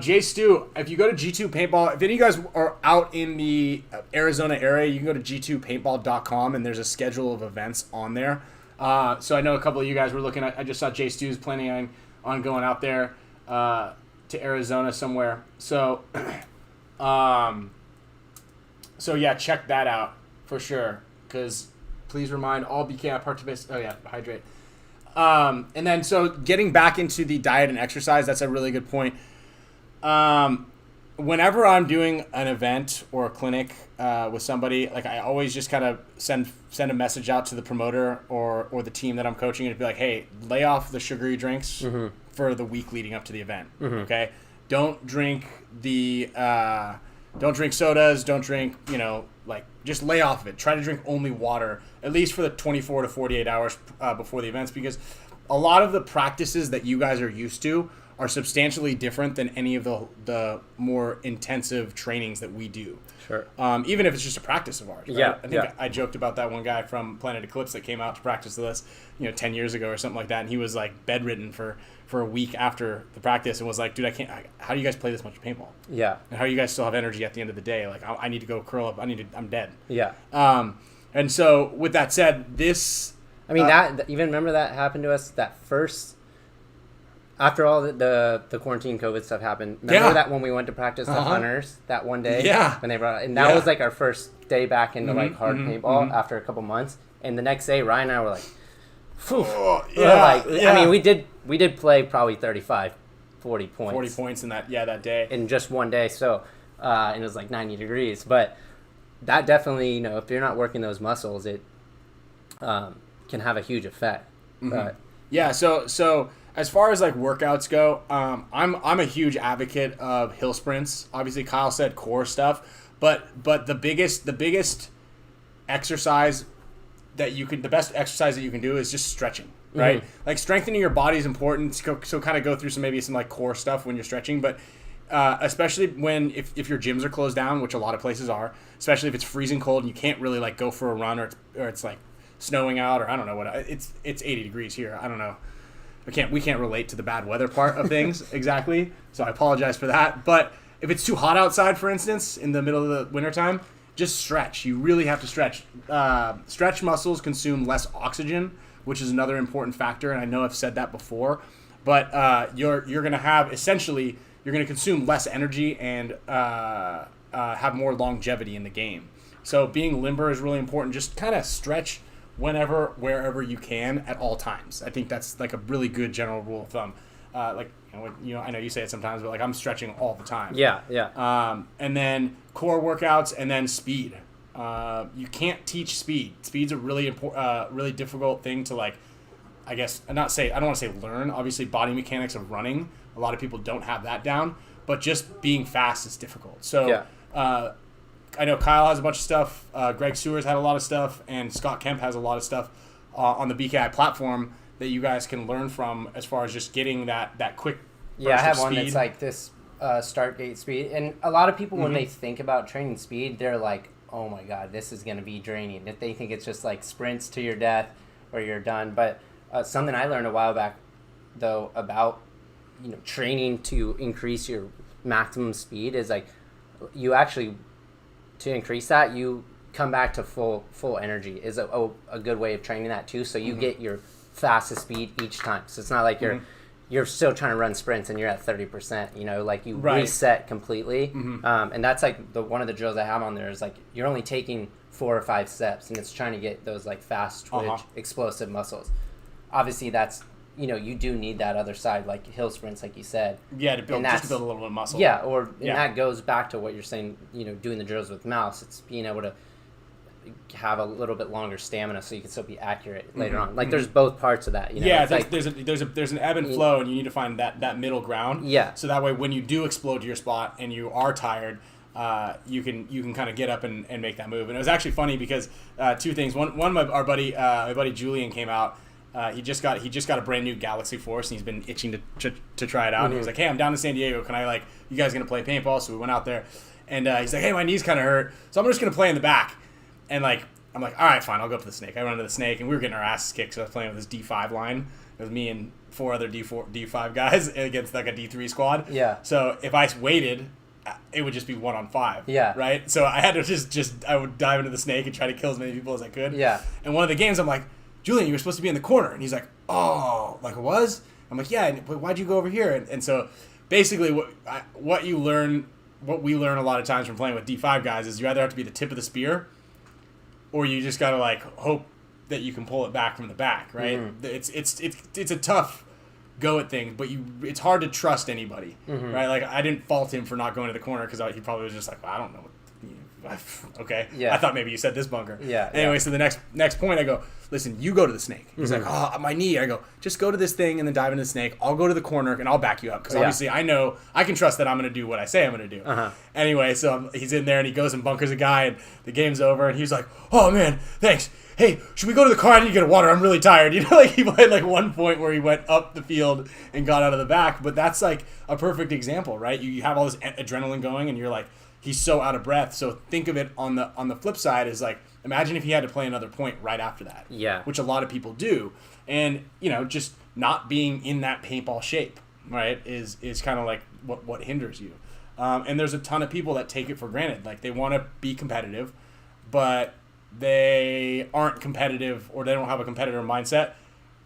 Jay Stu, if you go to G2 Paintball, if any of you guys are out in the Arizona area, you can go to g2paintball.com and there's a schedule of events on there. So I know a couple of you guys were looking at, I just saw Jay Stu's planning on going out there to Arizona somewhere. So, so yeah, check that out for sure. Because please remind all BKI participants, hydrate. And then so getting back into the diet and exercise, that's a really good point. Whenever I'm doing an event or a clinic with somebody, like I always just kind of send a message out to the promoter or the team that I'm coaching and be like, hey, lay off the sugary drinks for the week leading up to the event. Okay, don't drink sodas, don't drink, just lay off of it. Try to drink only water, at least for the 24 to 48 hours before the events, because a lot of the practices that you guys are used to are substantially different than any of the more intensive trainings that we do. Sure. Even if it's just a practice of ours. Right? Yeah. I think I joked about that one guy from Planet Eclipse that came out to practice with us, 10 years ago or something like that, and he was like bedridden for a week after the practice and was like, dude, how do you guys play this much paintball? Yeah. And how do you guys still have energy at the end of the day? Like, I need to go curl up. I'm dead. Yeah. And so with that said, this... I mean, even remember that happened to us that first... After all the quarantine COVID stuff happened, remember that when we went to practice the hunters that one day? Yeah. When they brought and that was like our first day back into like hard paintball after a couple months. And the next day, Ryan and I were like, phew. I mean, we did play probably 35, 40 points. 40 points in that day. In just one day. So, and it was like 90 degrees. But that definitely, if you're not working those muscles, it can have a huge effect. But yeah, so as far as like workouts go, I'm a huge advocate of hill sprints. Obviously, Kyle said core stuff, but the biggest exercise the best exercise that you can do is just stretching, right? Like strengthening your body is important. So kind of go through some like core stuff when you're stretching, but especially when if your gyms are closed down, which a lot of places are, especially if it's freezing cold and you can't really like go for a run or it's like snowing out or I don't know what it's 80 degrees here. I don't know. We can't relate to the bad weather part of things exactly, so I apologize for that. But if it's too hot outside, for instance, in the middle of the wintertime, just stretch. You really have to stretch. Stretch muscles consume less oxygen, which is another important factor, and I know I've said that before. But you're going to have, essentially, you're going to consume less energy and have more longevity in the game. So being limber is really important. Just kind of stretch whenever, wherever you can at all times. I think that's like a really good general rule of thumb. I know you say it sometimes, but like I'm stretching all the time. Yeah. And then core workouts, and then speed. You can't teach speed. Speed's a really really difficult thing to like. I guess I don't want to say learn. Obviously, body mechanics of running. A lot of people don't have that down, but just being fast is difficult. So. I know Kyle has a bunch of stuff. Greg Sewers had a lot of stuff, and Scott Kemp has a lot of stuff on the BKI platform that you guys can learn from as far as just getting that quick. Yeah, I have one speed. that's like this start gate speed, and a lot of people when they think about training speed, they're like, "Oh my god, this is going to be draining." If they think it's just like sprints to your death or you're done, but something I learned a while back though about training to increase your maximum speed is like you actually. To increase that, you come back to full energy is a good way of training that too. So you get your fastest speed each time. So it's not like you're still trying to run sprints and you're at 30%. Like you reset completely. And that's like one of the drills I have on there is like you're only taking 4 or 5 steps, and it's trying to get those like fast twitch, explosive muscles. Obviously, that's you do need that other side, like hill sprints, like you said. Yeah, to build a little bit of muscle. Yeah, and that goes back to what you're saying, doing the drills with mouse. It's being able to have a little bit longer stamina so you can still be accurate later on. Like there's both parts of that. Yeah, there's an ebb and flow, and you need to find that middle ground. Yeah. So that way, when you do explode to your spot and you are tired, you can kind of get up and make that move. And it was actually funny because 2 things. One my buddy Julian came out. He just got a brand new Galaxy Force, and he's been itching to try it out. And he was like, "Hey, I'm down in San Diego. Can I you guys gonna play paintball?" So we went out there, and he's like, "Hey, my knee's kind of hurt, so I'm just gonna play in the back." And I'm like, "All right, fine. I'll go up to the snake." I run to the snake, and we were getting our asses kicked. So I was playing with this D5 line. It was me and 4 other D5 guys against a D3 squad. Yeah. So if I waited, it would just be 1-on-5. Yeah. Right. So I had to I would dive into the snake and try to kill as many people as I could. Yeah. And one of the games, I'm like, "Julian, you were supposed to be in the corner," and he's like, "Oh, like it was?" I'm like, "Yeah, but why'd you go over here?" And so basically, what we learn a lot of times from playing with D5 guys is you either have to be the tip of the spear, or you just gotta hope that you can pull it back from the back, right? It's a tough go at things, but it's hard to trust anybody, right? Like I didn't fault him for not going to the corner because he probably was just like, "Well, I don't know." Okay. Yeah. I thought maybe you said this bunker. Yeah. Anyway, so the next point I go, "Listen, you go to the snake." He's like, "Oh, my knee." I go, "Just go to this thing and then dive into the snake. I'll go to the corner and I'll back you up because obviously I know I can trust that I'm going to do what I say I'm going to do." Anyway, so he's in there and he goes and bunkers a guy and the game's over and he's like, "Oh man, thanks. Hey, should we go to the car? I need to get water. I'm really tired." He had one point where he went up the field and got out of the back, but that's a perfect example, right? You have all this adrenaline going and you're like, he's so out of breath. So think of it on the flip side is imagine if he had to play another point right after that. Yeah. Which a lot of people do. And, just not being in that paintball shape, right, is kind of what hinders you. And there's a ton of people that take it for granted. They want to be competitive, but they aren't competitive or they don't have a competitor mindset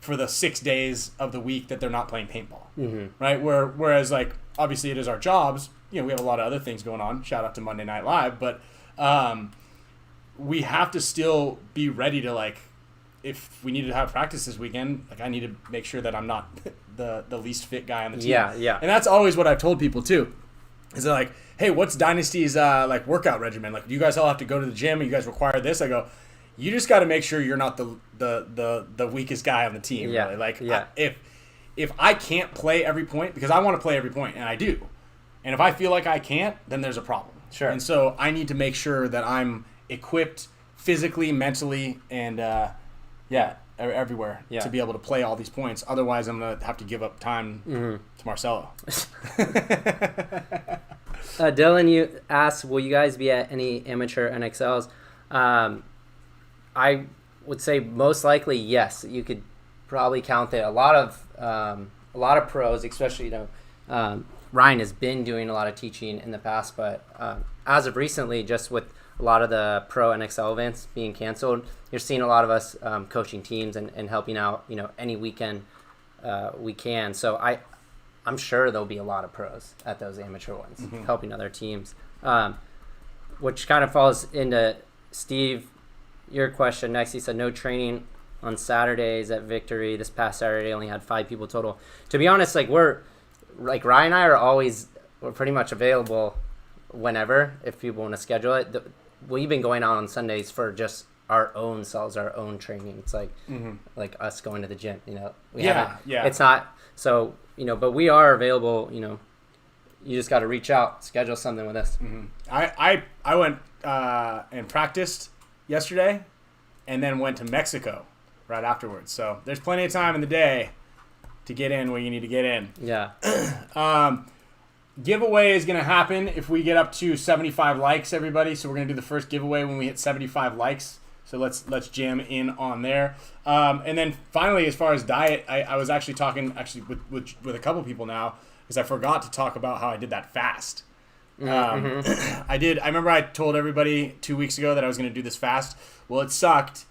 for the 6 days of the week that they're not playing paintball, right? Whereas obviously it is our jobs. We have a lot of other things going on. Shout out to Monday Night Live, but we have to still be ready to if we need to have practice this weekend, I need to make sure that I'm not the least fit guy on the team. Yeah. And that's always what I've told people too. Is they're "Hey, what's Dynasty's workout regimen? Do you guys all have to go to the gym? And you guys require this?" I go, "You just got to make sure you're not the weakest guy on the team." Yeah. Really. If I can't play every point because I want to play every point and I do, and if I feel like I can't, then there's a problem. Sure. And so I need to make sure that I'm equipped physically, mentally, and everywhere to be able to play all these points. Otherwise, I'm gonna have to give up time to Marcelo. Dylan, you asked, will you guys be at any amateur NXLs? I would say most likely yes. You could probably count it. A lot of pros, especially Ryan has been doing a lot of teaching in the past, but as of recently, just with a lot of the pro NXL events being canceled, you're seeing a lot of us coaching teams and helping out any weekend we can. So I'm sure there'll be a lot of pros at those amateur ones helping other teams, which kind of falls into Steve, your question next. He said no training on Saturdays at Victory. This past Saturday only had 5 people total. To be honest, Ryan and I we're pretty much available whenever if people want to schedule it. We've been going out on Sundays for just our own selves, our own training. It's like us going to the gym, It's not so, but we are available, you just got to reach out, schedule something with us. I went and practiced yesterday and then went to Mexico right afterwards. So there's plenty of time in the day to get in where you need to get in. Yeah. Giveaway is going to happen if we get up to 75 likes, everybody. So we're going to do the first giveaway when we hit 75 likes. So let's jam in on there. And then finally, as far as diet, I was actually talking with a couple people now because I forgot to talk about how I did that fast. I remember I told everybody 2 weeks ago that I was going to do this fast. Well, it sucked.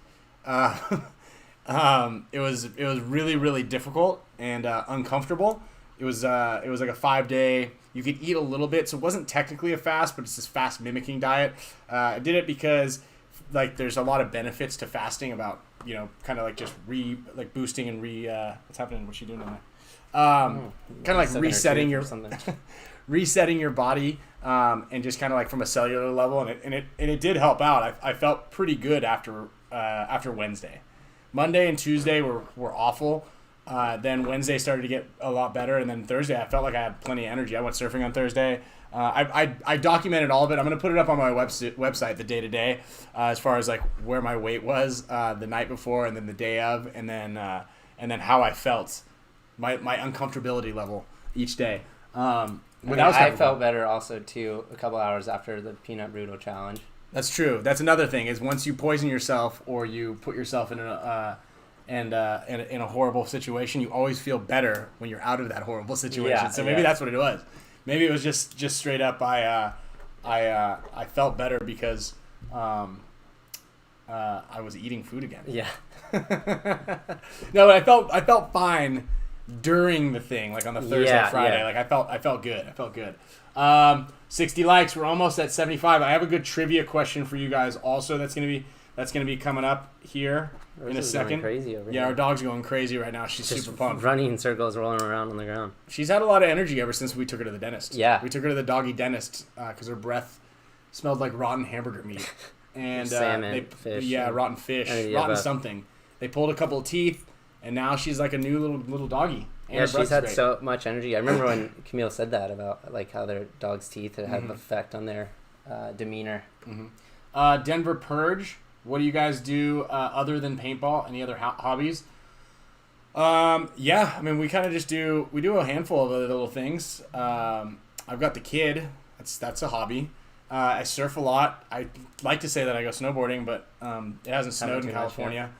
It was really, really difficult and uncomfortable. It was like a 5-day. You could eat a little bit, so it wasn't technically a fast, but it's this fast mimicking diet. I did it because there's a lot of benefits to fasting about kind of just boosting and what's happening? What's she doing in there? Kind of resetting your resetting your body and just kind of from a cellular level, and it did help out. I felt pretty good after Wednesday. Monday and Tuesday were awful. Then Wednesday started to get a lot better, and then Thursday I felt like I had plenty of energy. I went surfing on Thursday. I documented all of it. I'm going to put it up on my website the day to day, as far as where my weight was the night before and then the day of, and then and then how I felt, my uncomfortability level each day. I felt better also too a couple hours after the peanut burrito challenge. That's true. That's another thing is once you poison yourself or you put yourself in in a horrible situation, you always feel better when you're out of that horrible situation. Yeah, so maybe that's what it was. Maybe it was just straight up. I felt better because I was eating food again. Yeah. No, but I felt fine during the thing, like on the Thursday, Friday. Yeah. Like I felt good. 60 likes. We're almost at 75. I have a good trivia question for you guys. Also, that's gonna be coming up here in a second. Crazy over Yeah, here. our dog's going crazy right now. She's Just super pumped. running in circles, rolling around on the ground. She's had a lot of energy ever since we took her to the dentist. Yeah. We took her to the doggy dentist because her breath smelled like rotten hamburger meat. And salmon, fish. Yeah, rotten fish. Rotten something. They pulled a couple of teeth, and now she's like a new little doggy. And Yeah, her she's breath's had great. so much energy. I remember when Camille said that about like how their dog's teeth had an effect on their demeanor. Denver Purge. What do you guys do other than paintball? Any other hobbies? Yeah, I mean, we kind of do a handful of other little things. I've got the kid. That's a hobby. I surf a lot. I like to say that I go snowboarding, but it hasn't snowed in California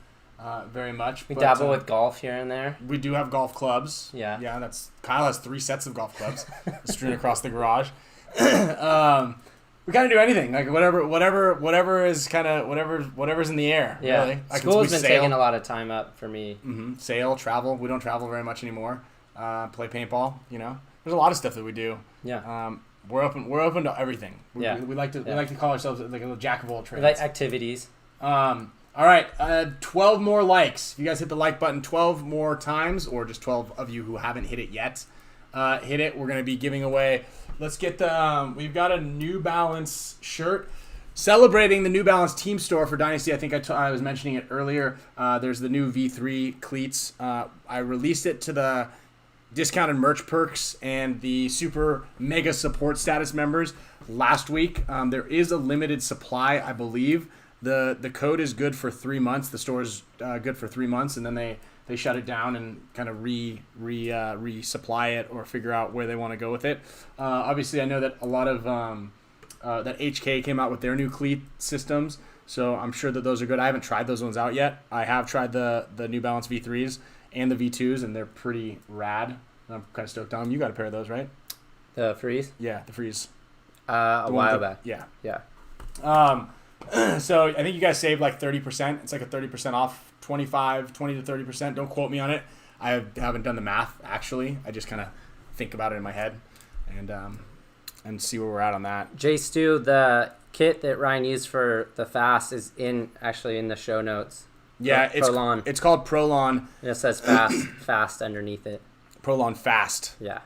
very much. We but, dabble with golf here and there. We do have golf clubs. Yeah. Yeah, Kyle has 3 sets of golf clubs strewn across the garage. We kind of do anything, like whatever is kind of whatever's in the air. Yeah, really. school's been taking a lot of time up for me. Sail, travel. We don't travel very much anymore. Play paintball. There's a lot of stuff that we do. Yeah. We're open to everything. We like to call ourselves like a jack of all trades. We like activities. All right, 12 more likes. If you guys hit the like button 12 more times, or just 12 of you who haven't hit it yet, hit it. We're gonna be giving away. Let's get the. We've got a New Balance shirt celebrating the New Balance team store for Dynasty. I think I was mentioning it earlier. There's the new V3 cleats. I released it to the discounted merch perks and the super mega support status members last week. There is a limited supply, I believe. The code is good for 3 months. The store is good for 3 months, and then they shut it down and kind of resupply it or figure out where they want to go with it. Obviously, I know that a lot of that HK came out with their new cleat systems, so I'm sure that those are good. I haven't tried those ones out yet. I have tried the New Balance V3s and the V2s, and they're pretty rad. I'm kind of stoked on them. You got a pair of those, right? The freeze? Yeah, the Freeze. A while back. Yeah. Yeah. So I think you guys saved like 30%. It's like a 30% off, 20 to 30%. Don't quote me on it. I haven't done the math, actually. I just kind of think about it in my head and see where we're at on that. J Stu, the kit that Ryan used for the fast is actually in the show notes. Yeah, PROLON. It's called PROLON. And it says fast underneath it. PROLON Fast. Yeah.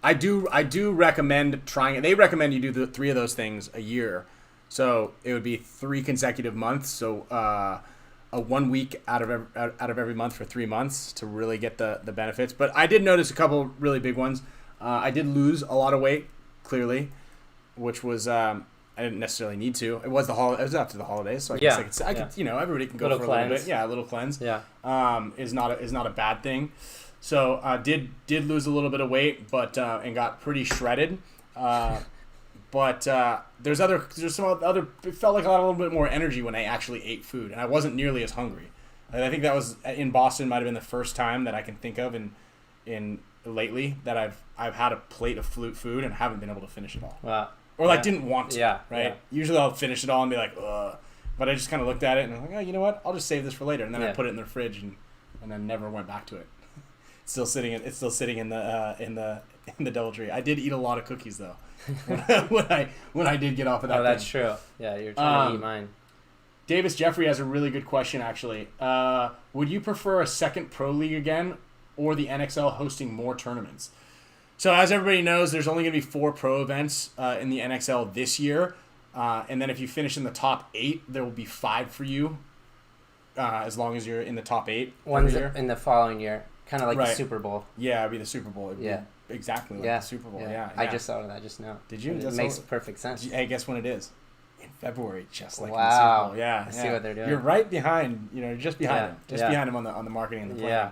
I do recommend trying it. They recommend you do 3 of those things a year. So it would be 3 consecutive months. So a 1 week out of every month for 3 months to really get the benefits. But I did notice a couple really big ones. I did lose a lot of weight, clearly, which was I didn't necessarily need to. It was it was after the holidays, so I guess I could everybody can go Little for cleanse. a little bit. Yeah, a little cleanse. Yeah. Is not a bad thing. So did lose a little bit of weight, but and got pretty shredded. But there's some other. It felt like a little bit more energy when I actually ate food, and I wasn't nearly as hungry. And I think that was in Boston. Might have been the first time that I can think of in lately that I've had a plate of food and haven't been able to finish it all. Wow. Or like didn't want to. Yeah. Right. Yeah. Usually I'll finish it all and be like, ugh. But I just kind of looked at it and I'm like, oh, you know what? I'll just save this for later. And then I put it in the fridge and then never went back to it. It's still sitting in the DoubleTree. I did eat a lot of cookies though. when I did get off of that. Oh, that's true. Yeah, you're trying to eat mine. Davis Jeffrey has a really good question actually. Would you prefer a second pro league again, or the NXL hosting more tournaments? So as everybody knows, there's only going to be 4 pro events in the NXL this year, and then if you finish in the top 8, there will be 5 for you, as long as you're in the top 8. One's in the following year, kind of like the Super Bowl. Yeah, it'd be the Super Bowl. Exactly like the Super Bowl. Yeah. I just thought of that just now. Did you? It makes perfect sense. Hey, guess when it is? in February, just like Wow. in the Super Bowl. Yeah, I see what they're doing. You're right behind. You know, you're just behind Yeah, him. Just yeah. behind him on the marketing and the planning.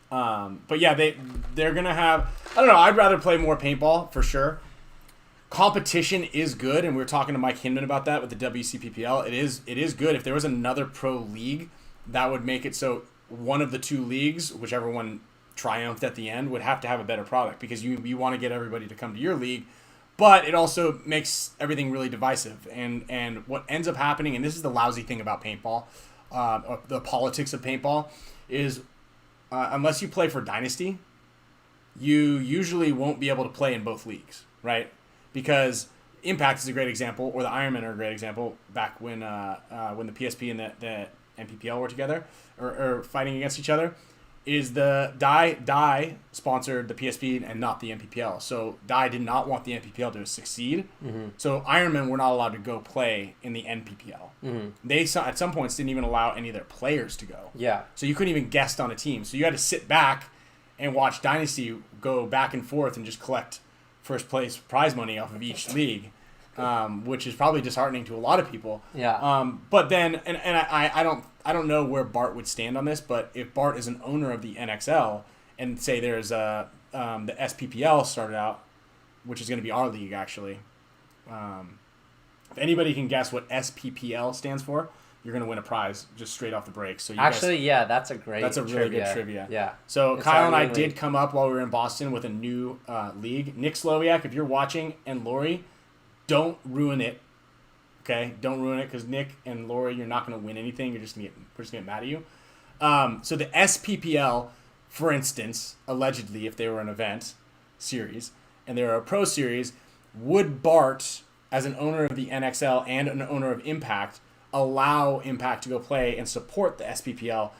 Yeah. But yeah, they're gonna have. I don't know. I'd rather play more paintball for sure. Competition is good, and we were talking to Mike Hinman about that with the WCPPL. It is good. If there was another pro league, that would make it so one of the two leagues, whichever one triumphed at the end, would have to have a better product, because you want to get everybody to come to your league, but it also makes everything really divisive. And what ends up happening, and this is the lousy thing about paintball, or the politics of paintball, is unless you play for Dynasty, you usually won't be able to play in both leagues, right? Because Impact is a great example, or the Ironmen are a great example, back when the PSP and the NPPL were together, or fighting against each other, is the Die sponsored the PSP and not the NPPL. So Die did not want the NPPL to succeed. Mm-hmm. So Ironmen were not allowed to go play in the NPPL. Mm-hmm. They at some points didn't even allow any of their players to go. Yeah. So you couldn't even guest on a team. So you had to sit back and watch Dynasty go back and forth and just collect first place prize money off of each league, which is probably disheartening to a lot of people. Yeah. But then, and I don't know where Bart would stand on this, but if Bart is an owner of the NXL, and say there's the SPPL started out, which is going to be our league actually. If anybody can guess what SPPL stands for, you're going to win a prize just straight off the break. So that's a really good trivia. Yeah. So It's Kyle and I our did league. come up while we were in Boston with a new league. Nick Slowiak, if you're watching, and Lori, don't ruin it. Okay, don't ruin it, because Nick and Lori, you're not going to win anything. We're just going to get mad at you. So the SPPL, for instance, allegedly, if they were an event series and they were a pro series, would Bart, as an owner of the NXL and an owner of Impact, allow Impact to go play and support the SPPL,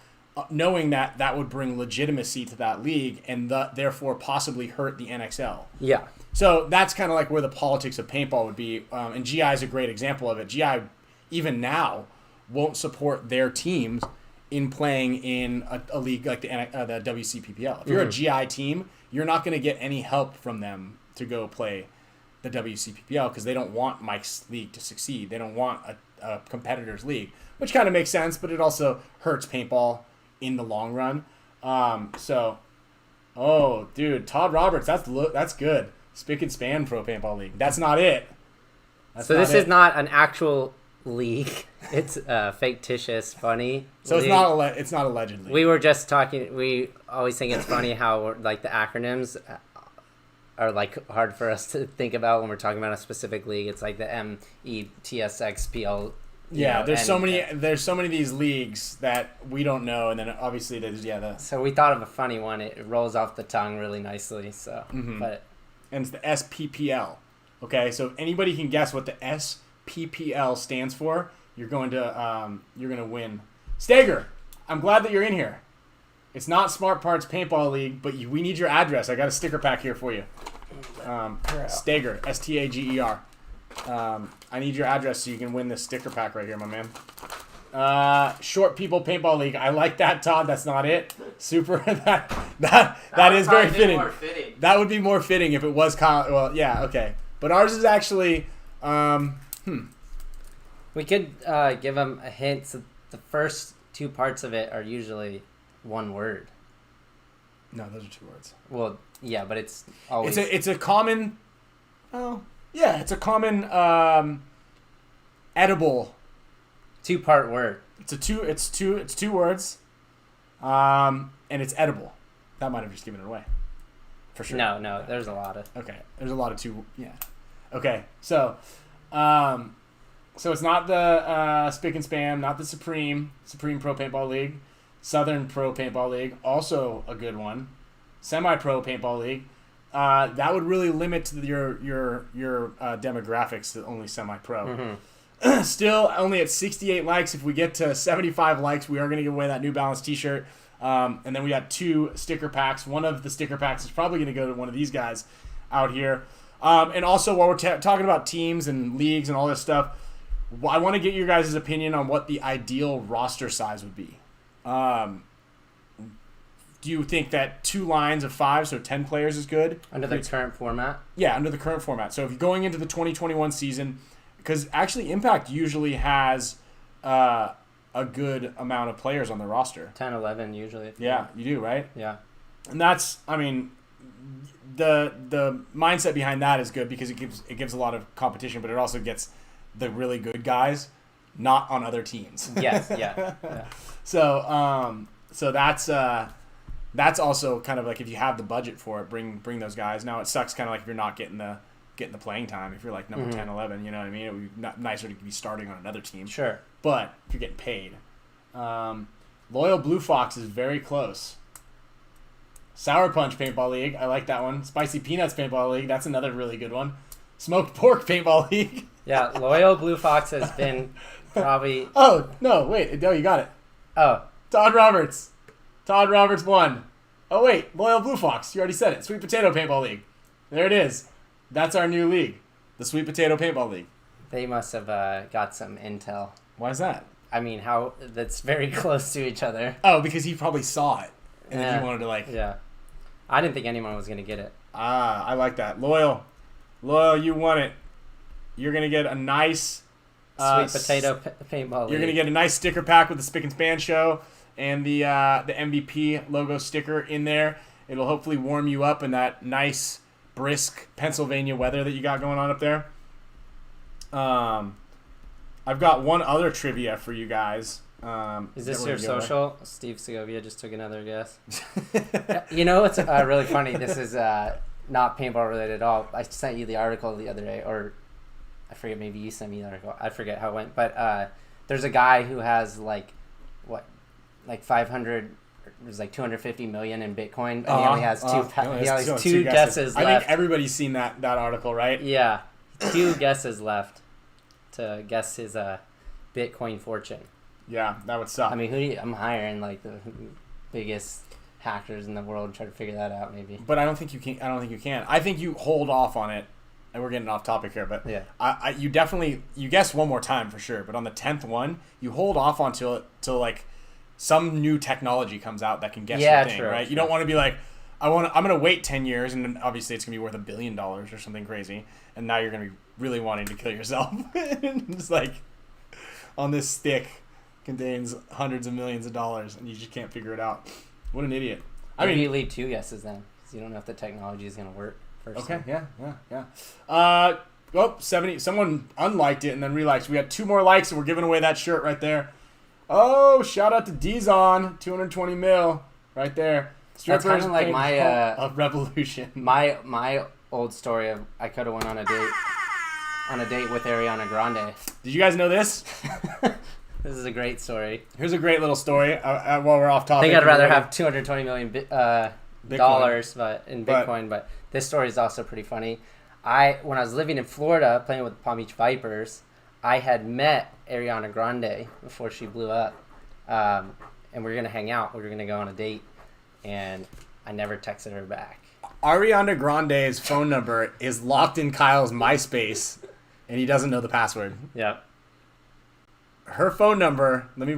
knowing that that would bring legitimacy to that league and therefore possibly hurt the NXL? Yeah. So that's kind of like where the politics of paintball would be. And GI is a great example of it. GI, even now, won't support their teams in playing in a league like the WCPPL. If you're a GI team, you're not going to get any help from them to go play the WCPPL, because they don't want Mike's league to succeed. They don't want a competitor's league, which kind of makes sense, but it also hurts paintball in the long run. Oh, dude, Todd Roberts, that's good. Spick and Span Pro Paintball League. That's not it. This is not an actual league. It's fictitious, funny. So league. It's not allegedly. We were just talking. We always think it's funny how like the acronyms are like hard for us to think about when we're talking about a specific league. It's like the METSXPL. Yeah, there's so many of these leagues that we don't know, and then obviously there's So we thought of a funny one. It rolls off the tongue really nicely. So, and it's the SPPL. Okay, so if anybody can guess what the SPPL stands for, you're going to win. Stager, I'm glad that you're in here. It's not Smart Parts Paintball League, but we need your address. I got a sticker pack here for you. Stager, Stager. I need your address so you can win this sticker pack right here, my man. Short People Paintball League. I like that, Todd. That's not it. Super. that is very fitting. That would be more fitting if it was Kyle. Well, yeah, okay. But ours is actually. We could give them a hint. So the first two parts of it are usually one word. No, those are two words. Well, yeah, but it's always. It's a common. Oh, yeah, it's a common edible. Two-part word. It's two words, and it's edible. That might have just given it away, for sure. No, there's a lot of. Okay, there's a lot of two. Yeah. Okay, so it's not the Spick and Spam, not the Supreme Pro Paintball League, Southern Pro Paintball League, also a good one, Semi-Pro Paintball League. That would really limit your demographics to only semi-pro. Mm-hmm. Still only at 68 likes. If we get to 75 likes, we are going to give away that New Balance t-shirt. And then we got 2 sticker packs. One of the sticker packs is probably going to go to one of these guys out here. And also, while we're talking about teams and leagues and all this stuff, I want to get your guys' opinion on what the ideal roster size would be. Do do you think that 2 lines of 5, so 10 players is good? Under the current format? Yeah, under the current format. So if you're going into the 2021 season, because actually Impact usually has a good amount of players on their roster. 10, 11 usually. Yeah, you do, right? Yeah. And that's, I mean, the mindset behind that is good because it gives a lot of competition, but it also gets the really good guys not on other teams. Yes, yeah. So that's also kind of like, if you have the budget for it, bring those guys. Now it sucks kind of like if you're not getting the playing time. If you're like number 10, 11, you know what I mean? It would be nicer to be starting on another team. Sure. But if you're getting paid. Loyal Blue Fox is very close. Sour Punch Paintball League, I like that one. Spicy Peanuts Paintball League, that's another really good one. Smoked Pork Paintball League. Yeah, Loyal Blue Fox has been probably... Oh, no, wait. No, you got it. Oh. Todd Roberts won. Oh, wait. Loyal Blue Fox. You already said it. Sweet Potato Paintball League. There it is. That's our new league. The Sweet Potato Paintball League. They must have got some intel. Why is that? I mean, that's very close to each other. Oh, because he probably saw it. And then he wanted to like... Yeah. I didn't think anyone was going to get it. I like that. Loyal, you won it. You're going to get a nice... Sweet Potato Paintball League. You're going to get a nice sticker pack with the Spick and Span Show and the MVP logo sticker in there. It'll hopefully warm you up in that nice, brisk Pennsylvania weather that you got going on up there. I've got one other trivia for you guys. Is this your social? Steve Segovia just took another guess. You know what's really funny? This is not paintball related at all. I sent you the article the other day, or I forget, maybe you sent me the article. I forget how it went. But there's a guy who has like 500, there's like 250 million in Bitcoin, and he only has two guesses left. I think everybody's seen that article, right? Yeah. 2 guesses left to guess his Bitcoin fortune. Yeah, that would suck. I mean, I'm hiring like the biggest hackers in the world to try to figure that out, maybe. But I don't think you can. I think you hold off on it. And we're getting off topic here, but yeah, you guess one more time for sure. But on the 10th one, you hold off until like some new technology comes out that can guess your thing, right? True. You don't want to be like, I'm gonna wait 10 years, and then obviously it's gonna be worth $1 billion or something crazy, and now you're gonna be really wanting to kill yourself. It's like, on this stick contains hundreds of millions of dollars, and you just can't figure it out. What an idiot! Maybe you leave 2 guesses then, because you don't know if the technology is gonna work first. Okay, yeah. Well, 70. Someone unliked it and then reliked. We got 2 more likes, and we're giving away that shirt right there. Oh, shout out to Dizon, 220 mil, right there. Strippers, that's kind of like my of revolution. My old story of I could have went on a date with Ariana Grande. Did you guys know this? This is a great story. Here's a great little story. While we're off topic, I think I'd rather have 220 million dollars, but in Bitcoin. But this story is also pretty funny. When I was living in Florida playing with the Palm Beach Vipers, I had met Ariana Grande before she blew up, and we were gonna hang out. We were gonna go on a date, and I never texted her back. Ariana Grande's phone number is locked in Kyle's MySpace, and he doesn't know the password. Yep. Her phone number, let me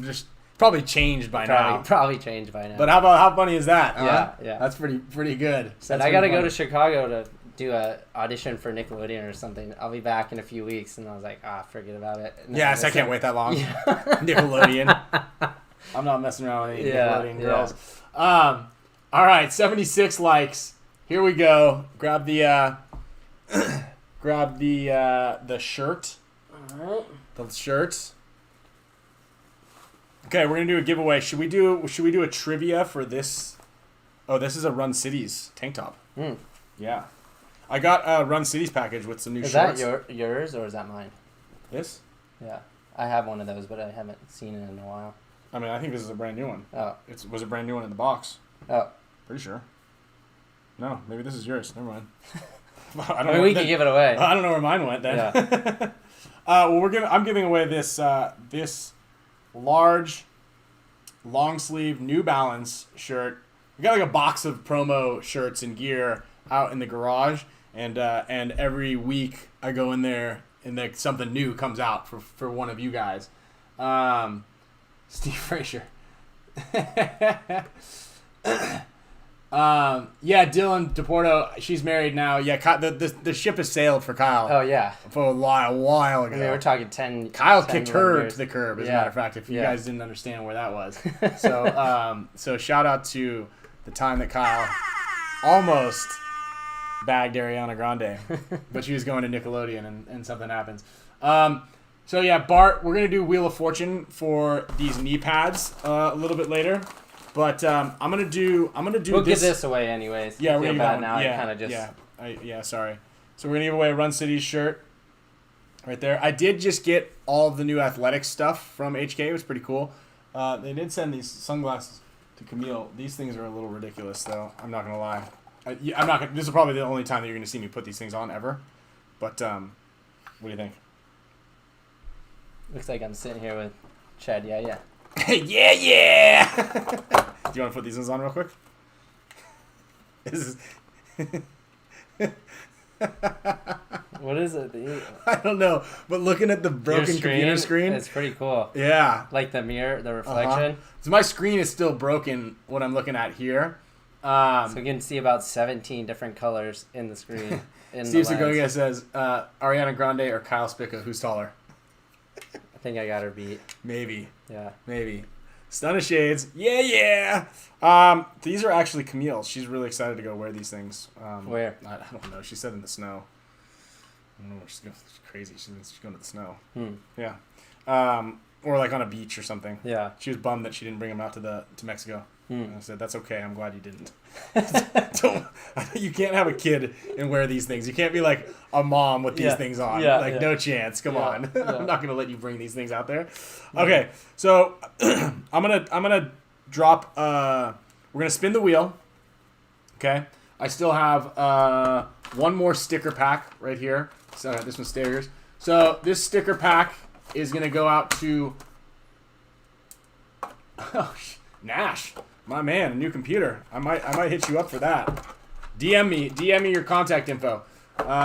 just probably changed by now. Probably changed by now. But how funny is that? Yeah. That's pretty good. Said I gotta go to Chicago to do a audition for Nickelodeon or something. I'll be back in a few weeks, and I was like, forget about it. Yes, I can't wait that long. Yeah. Nickelodeon. I'm not messing around with any Nickelodeon girls. All right, 76 likes. Here we go. Grab the shirt. All right. The shirts. Okay, we're gonna do a giveaway. Should we do a trivia for this? Oh, this is a Run Cities tank top. Yeah, I got a Run Cities package with some new shorts. Is that yours or is that mine? This? Yeah, I have one of those, but I haven't seen it in a while. I mean, I think this is a brand new one. Oh, it was a brand new one in the box. Oh, pretty sure. No, maybe this is yours. Never mind. We can give it away. I don't know where mine went then. Yeah. Well, I'm giving away this large, long sleeve New Balance shirt. We got like a box of promo shirts and gear out in the garage, and every week I go in there and something new comes out for one of you guys. Steve Frazier. Yeah, Dylan DePorto, she's married now. Yeah, the ship has sailed for Kyle. Oh yeah. For a while ago. I mean, we're talking 10. Kyle 10, kicked 11 her years. to the curb, as a Yeah. matter of fact, if you Yeah. guys didn't understand where that was. So shout out to the time that Kyle almost bagged Ariana Grande, but she was going to Nickelodeon and something happens. So yeah, Bart, we're gonna do Wheel of Fortune for these knee pads a little bit later, but I'm gonna do We'll this. give this away anyways. Yeah, I we're feel gonna bad give now. yeah, I kind of just. sorry. So we're gonna give away a Run Cities shirt right there. I did just get all of the new athletic stuff from HK. It was pretty cool. They did send these sunglasses to Camille. These things are a little ridiculous, though. I'm not gonna lie. I'm not gonna. This is probably the only time that you're gonna see me put these things on ever. But what do you think? Looks like I'm sitting here with Chad. Yeah. yeah. Do you want to put these ones on real quick? This is. What is it? I don't know, but looking at the broken computer screen, It's pretty cool. yeah. Like the mirror, the reflection. So my screen is still broken. What I'm looking at here. So you can see about 17 different colors in the screen. Steve Segovia says Ariana Grande or Kyle Spicka, who's taller? I think I got her beat. Maybe. Yeah. Maybe. Stun of Shades. Yeah. These are actually Camille's. She's really excited to go wear these things. Where? I don't know. She said in the snow. I don't know where she's going. She's crazy. She's going to the snow. Yeah. Or like on a beach or something. Yeah. She was bummed that she didn't bring them out to Mexico. And I said, that's okay. I'm glad you didn't. You can't have a kid and wear these things. You can't be like a mom with these things on. No chance. Come on. I'm not gonna let you bring these things out there. Okay, so I'm gonna drop. We're gonna spin the wheel. Okay. I still have one more sticker pack right here. So this one's stickers. So this sticker pack is gonna go out to Nash. My man, a new computer. I might hit you up for that. DM me your contact info.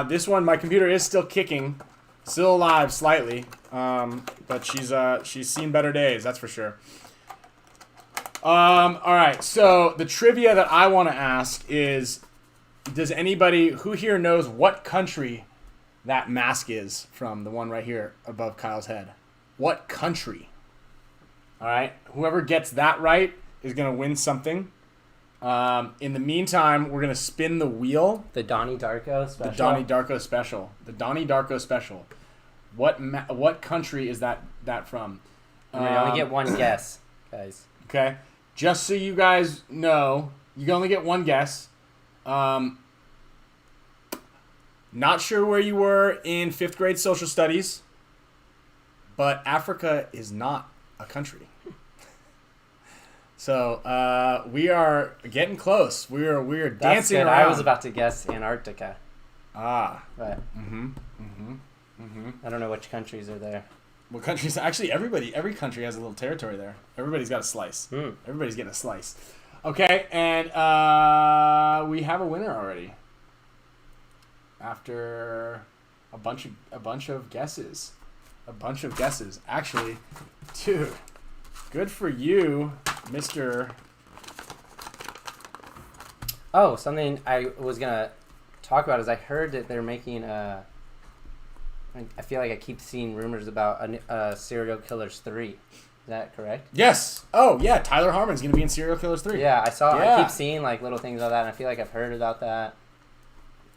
This one, my computer is still kicking, still alive slightly, but she's seen better days, that's for sure. All right, so the trivia that I want to ask is, does anybody who here knows what country that mask is from? The one right here above Kyle's head. What country? All right, whoever gets that right is going to win something. In the meantime, we're going to spin the wheel. The Donnie Darko special. The Donnie Darko special. The Donnie Darko special. What country is that from? We only get one guess, guys. Okay. Just so you guys know, you can only get one guess. Not sure where you were in 5th grade social studies, but Africa is not a country. So we are getting close. We are dancing around. I was about to guess Antarctica. But I don't know which countries are there. what countries? Actually, every country has a little territory there. Everybody's got a slice. Everybody's getting a slice. Okay, and we have a winner already. After a bunch of guesses, Actually, dude, good for you, Mr. Oh, something I was gonna talk about is I heard that they're making I feel like I keep seeing rumors about Serial Killers 3. Is that correct? Yes. Oh yeah, Tyler Harmon's gonna be in Serial Killers 3. Yeah, I saw. Yeah. I keep seeing like little things about that, and I feel like I've heard about that.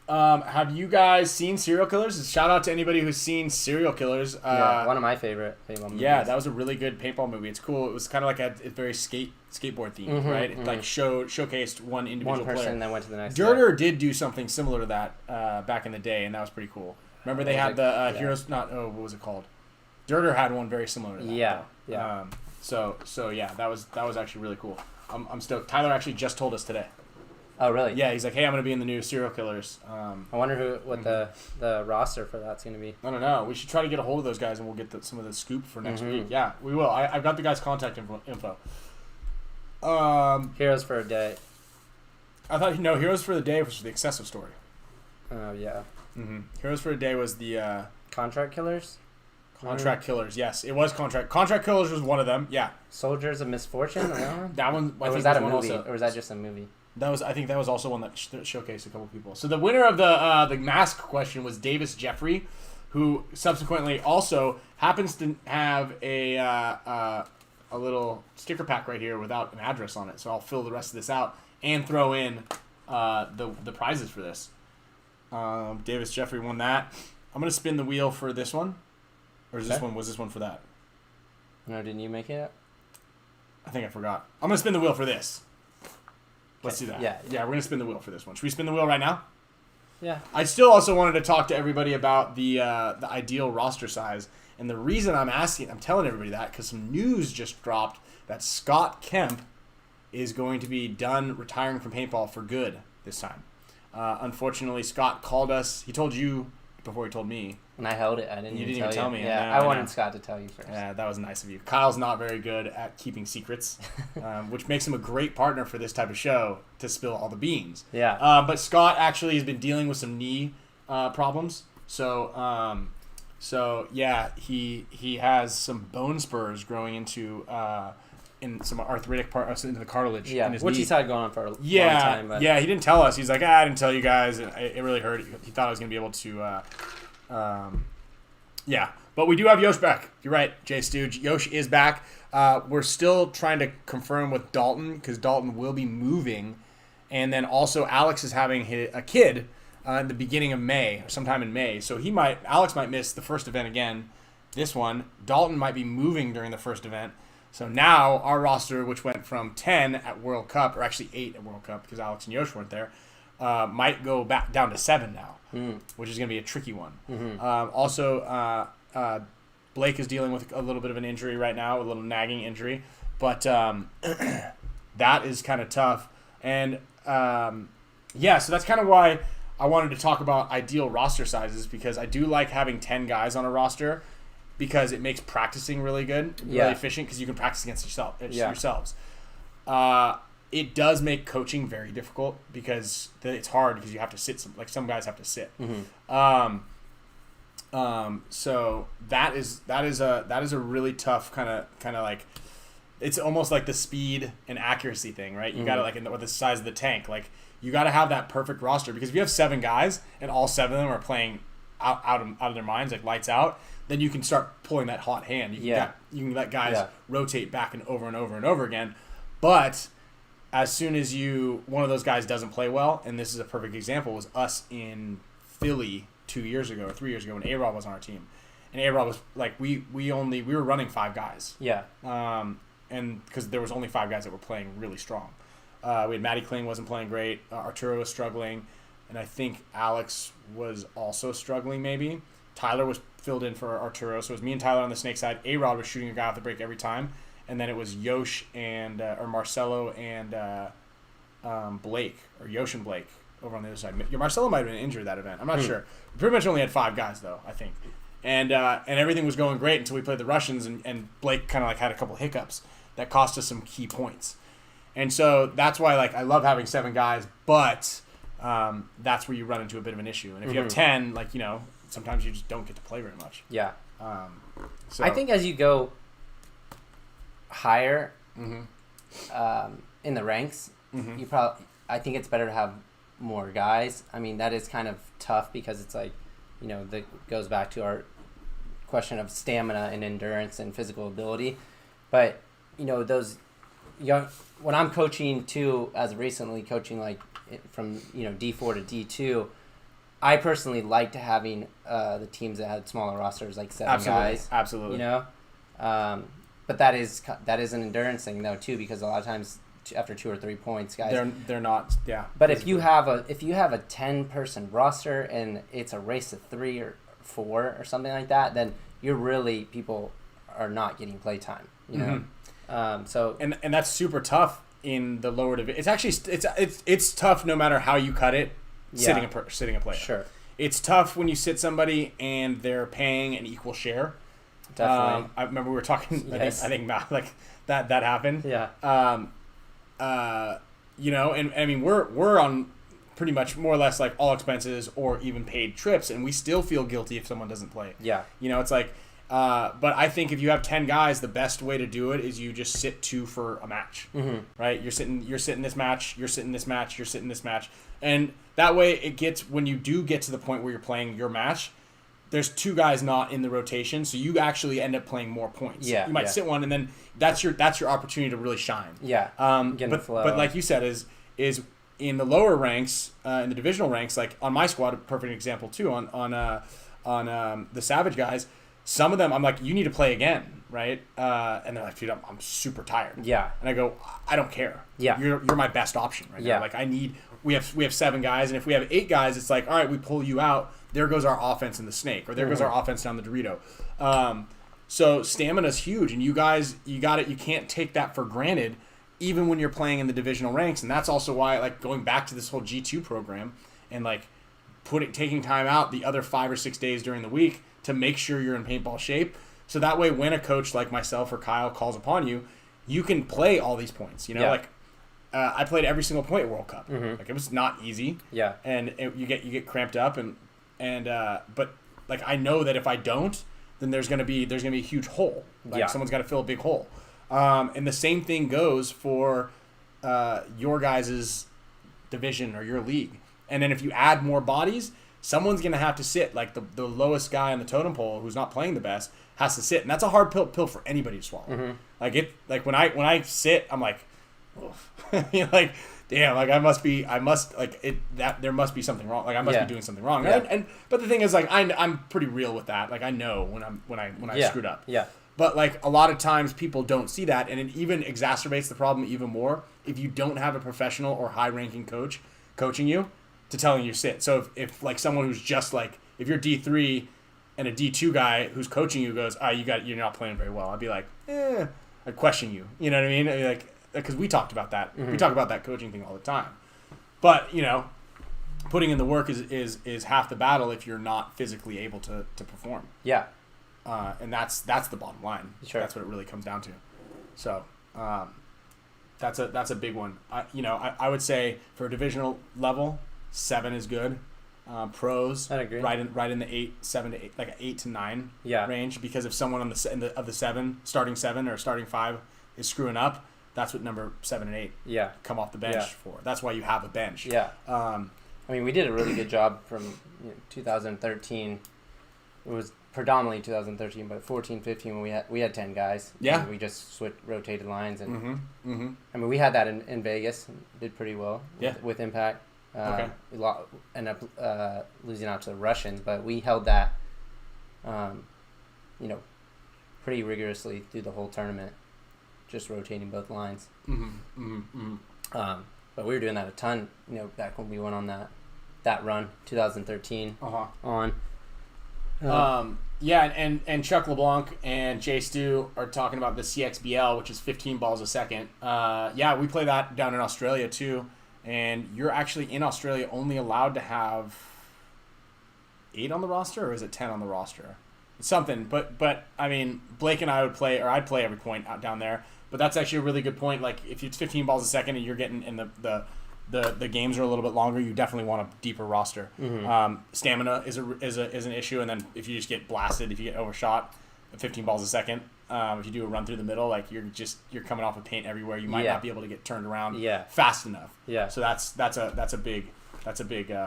Have you guys seen Serial Killers? Shout out to anybody who's seen Serial Killers. Yeah, one of my favorite paintball movies. Yeah, that was a really good paintball movie. It's cool. It was kind of like a very skateboard theme, right? It like showcased one individual one person, player. and then went to the next. Dirter did do something similar to that back in the day, and that was pretty cool. Remember they had the Heroes? Not what was it called? Dirter had one very similar to that. Yeah, though. yeah. So yeah, that was actually really cool. I'm stoked. Tyler actually just told us today. Oh really? Yeah, he's like, hey, I'm gonna be in the new Serial Killers. I wonder what the roster for that's gonna be. I don't know. We should try to get a hold of those guys, and we'll get some of the scoop for next week. Yeah, we will. I've got the guys' contact info. Heroes for a Day. I thought Heroes for the Day was the excessive story. Oh yeah. Heroes for a Day was the Contract Killers. Contract Killers. Yes, it was Contract. Contract Killers was one of them. Yeah. Soldiers of Misfortune. That one. Or was that a movie? Or was that just a movie? That was. I think that was also one that showcased a couple people. So the winner of the mask question was Davis Jeffrey, who subsequently also happens to have a little sticker pack right here without an address on it. So I'll fill the rest of this out and throw in the prizes for this. Davis Jeffrey won that. I'm gonna spin the wheel for this one, or is this one? Was this one for that? No, didn't you make it? I think I forgot. I'm gonna spin the wheel for this. Let's do that. Yeah. Yeah, we're gonna spin the wheel for this one. Should we spin the wheel right now? Yeah. I still also wanted to talk to everybody about the ideal roster size, and the reason I'm telling everybody that because some news just dropped that Scott Kemp is going to be done retiring from paintball for good this time. Unfortunately, Scott called us. He told you before he told me. And I held it. I didn't. You even didn't even tell me. Yeah, I I wanted know. Scott to tell you first. Yeah, that was nice of you. Kyle's not very good at keeping secrets, which makes him a great partner for this type of show to spill all the beans. Yeah. But Scott actually has been dealing with some knee problems. So yeah, he has some bone spurs growing into in some arthritic part into the cartilage. Yeah, in his which knee. he's had going on for a long Yeah, time. But yeah, he didn't tell us. He's like, I didn't tell you guys. And it really hurt. He thought I was going to be able to, yeah. But we do have Yosh back. You're right, Jay Stooge. Yosh is back. We're still trying to confirm with Dalton because Dalton will be moving. And then also Alex is having a kid in the beginning of May, or sometime in May. So Alex might miss the first event again, this one. Dalton might be moving during the first event. So now our roster, which went from 10 at World Cup, or actually 8 at World Cup because Alex and Yosh weren't there, might go back down to 7 now, which is going to be a tricky one. Also, Blake is dealing with a little bit of an injury right now, a little nagging injury. But that is kind of tough. And, yeah, so that's kind of why I wanted to talk about ideal roster sizes because I do like having 10 guys on a roster because it makes practicing really good, really efficient because you can practice against yourselves. It does make coaching very difficult because it's hard because you have to sit. Some guys have to sit. So that is a really tough kind of like it's almost like the speed and accuracy thing, right? You got to with the size of the tank, like you got to have that perfect roster because if you have 7 guys and all 7 of them are playing out of their minds, like lights out, then you can start pulling that hot hand. You can let guys rotate back and over and over and over again. But as soon as one of those guys doesn't play well, and this is a perfect example, was us in Philly 2 years ago or 3 years ago when A-Rod was on our team. And A-Rod was like, we were running 5 guys. Yeah. And because there was only 5 guys that were playing really strong. We had Matty Kling wasn't playing great. Arturo was struggling. And I think Alex was also struggling maybe. Tyler was filled in for Arturo. So it was me and Tyler on the snake side. A-Rod was shooting a guy off the break every time. And then it was Yosh and or Marcelo and Blake, or Yosh and Blake over on the other side. Marcelo might have been injured that event. I'm not sure. We pretty much only had 5 guys though, I think. And everything was going great until we played the Russians and Blake kind of like had a couple hiccups that cost us some key points. And so that's why like I love having 7 guys, but that's where you run into a bit of an issue. And if you have 10, like sometimes you just don't get to play very much. Yeah. So I think as you go higher in the ranks, I think it's better to have more guys. I mean, that is kind of tough because it's like, that goes back to our question of stamina and endurance and physical ability. But, those young, when I'm coaching too, as recently coaching like from, D4 to D2, I personally liked having the teams that had smaller rosters, like 7 guys. Absolutely. But that is an endurance thing though too, because a lot of times after 2 or 3 points, guys, they're not. Yeah. But if you have a 10-person roster and it's a race of 3 or 4 or something like that, then people are not getting playtime. So and that's super tough in the lower division. It's actually it's tough no matter how you cut it. Sitting a player. Sure. It's tough when you sit somebody and they're paying an equal share. Definitely. I remember we were talking. Yes. I think like that happened. Yeah. And I mean we're on pretty much more or less like all expenses or even paid trips, and we still feel guilty if someone doesn't play. Yeah. It's like, But I think if you have 10 guys, the best way to do it is you just sit 2 for a match, right? You're sitting this match, you're sitting this match, you're sitting this match, and that way it gets, when you do get to the point where you're playing your match, there's 2 guys not in the rotation, so you actually end up playing more points. Yeah, you might sit one, and then that's your opportunity to really shine. Yeah. But like you said, is in the lower ranks, in the divisional ranks, like on my squad, a perfect example too. On the Savage guys, some of them I'm like, you need to play again, right? And they're like, dude, I'm super tired. Yeah. And I go, I don't care. Yeah. You're my best option right now. Like we have 7 guys, and if we have 8 guys, it's like, all right, we pull you out. There goes our offense in the snake, or there goes our offense down the Dorito. So stamina's huge, and you guys, you can't take that for granted, even when you're playing in the divisional ranks. And that's also why, like, going back to this whole G2 program and like taking time out the other 5 or 6 days during the week to make sure you're in paintball shape. So that way, when a coach like myself or Kyle calls upon you, you can play all these points. I played every single point at World Cup. Like, it was not easy. Yeah. And you get cramped up but like, I know that if I don't, then there's gonna be a huge hole. Like, someone's got to fill a big hole. And the same thing goes for your guys' division or your league. And then if you add more bodies, someone's gonna have to sit. Like, the lowest guy on the totem pole, who's not playing the best, has to sit, and that's a hard pill for anybody to swallow. Like when I sit, I'm like, like, damn, like there must be something wrong. Like, I must be doing something wrong. Yeah. But the thing is, like, I'm pretty real with that. Like, I know when I screwed up. Yeah. But like, a lot of times people don't see that, and it even exacerbates the problem even more if you don't have a professional or high-ranking coach coaching you to telling you sit. So if like someone who's just like, if you're D3 and a D2 guy who's coaching you goes, you're not playing very well, I'd be like, I'd question you. You know what I mean? I'd be like, because we talked about that. We talk about that coaching thing all the time. But, putting in the work is half the battle if you're not physically able to perform. Yeah. And that's the bottom line. Sure. That's what it really comes down to. So that's a big one. I would say for a divisional level, 7 is good. Pros, I agree. Right in the 7 to 8, like an 8 to 9 range. Because if someone of the 7, starting 7 or starting 5 is screwing up, that's what number 7 and 8 come off the bench for. That's why you have a bench. Yeah. I mean, we did a really good job from 2013. It was predominantly 2013, but 14, 15 when we had 10 guys. Yeah. We just rotated lines, and I mean, we had that in Vegas. Did pretty well. With Impact. Okay. We ended up losing out to the Russians, but we held that, pretty rigorously through the whole tournament, just rotating both lines. But we were doing that a ton, back when we went on that run, 2013 on. Yeah, and Chuck LeBlanc and Jay Stu are talking about the CXBL, which is 15 balls a second. We play that down in Australia too. And you're actually in Australia only allowed to have 8 on the roster, or is it 10 on the roster? It's something, but I mean, Blake and I would play, or I'd play every point out down there. But that's actually a really good point. Like, if it's 15 balls a second and you're getting in the games are a little bit longer, you definitely want a deeper roster. Stamina is an issue, and then if you just get blasted, if you get overshot at 15 balls a second. If you do a run through the middle, like you're coming off of paint everywhere. You might not be able to get turned around fast enough. Yeah. So that's a big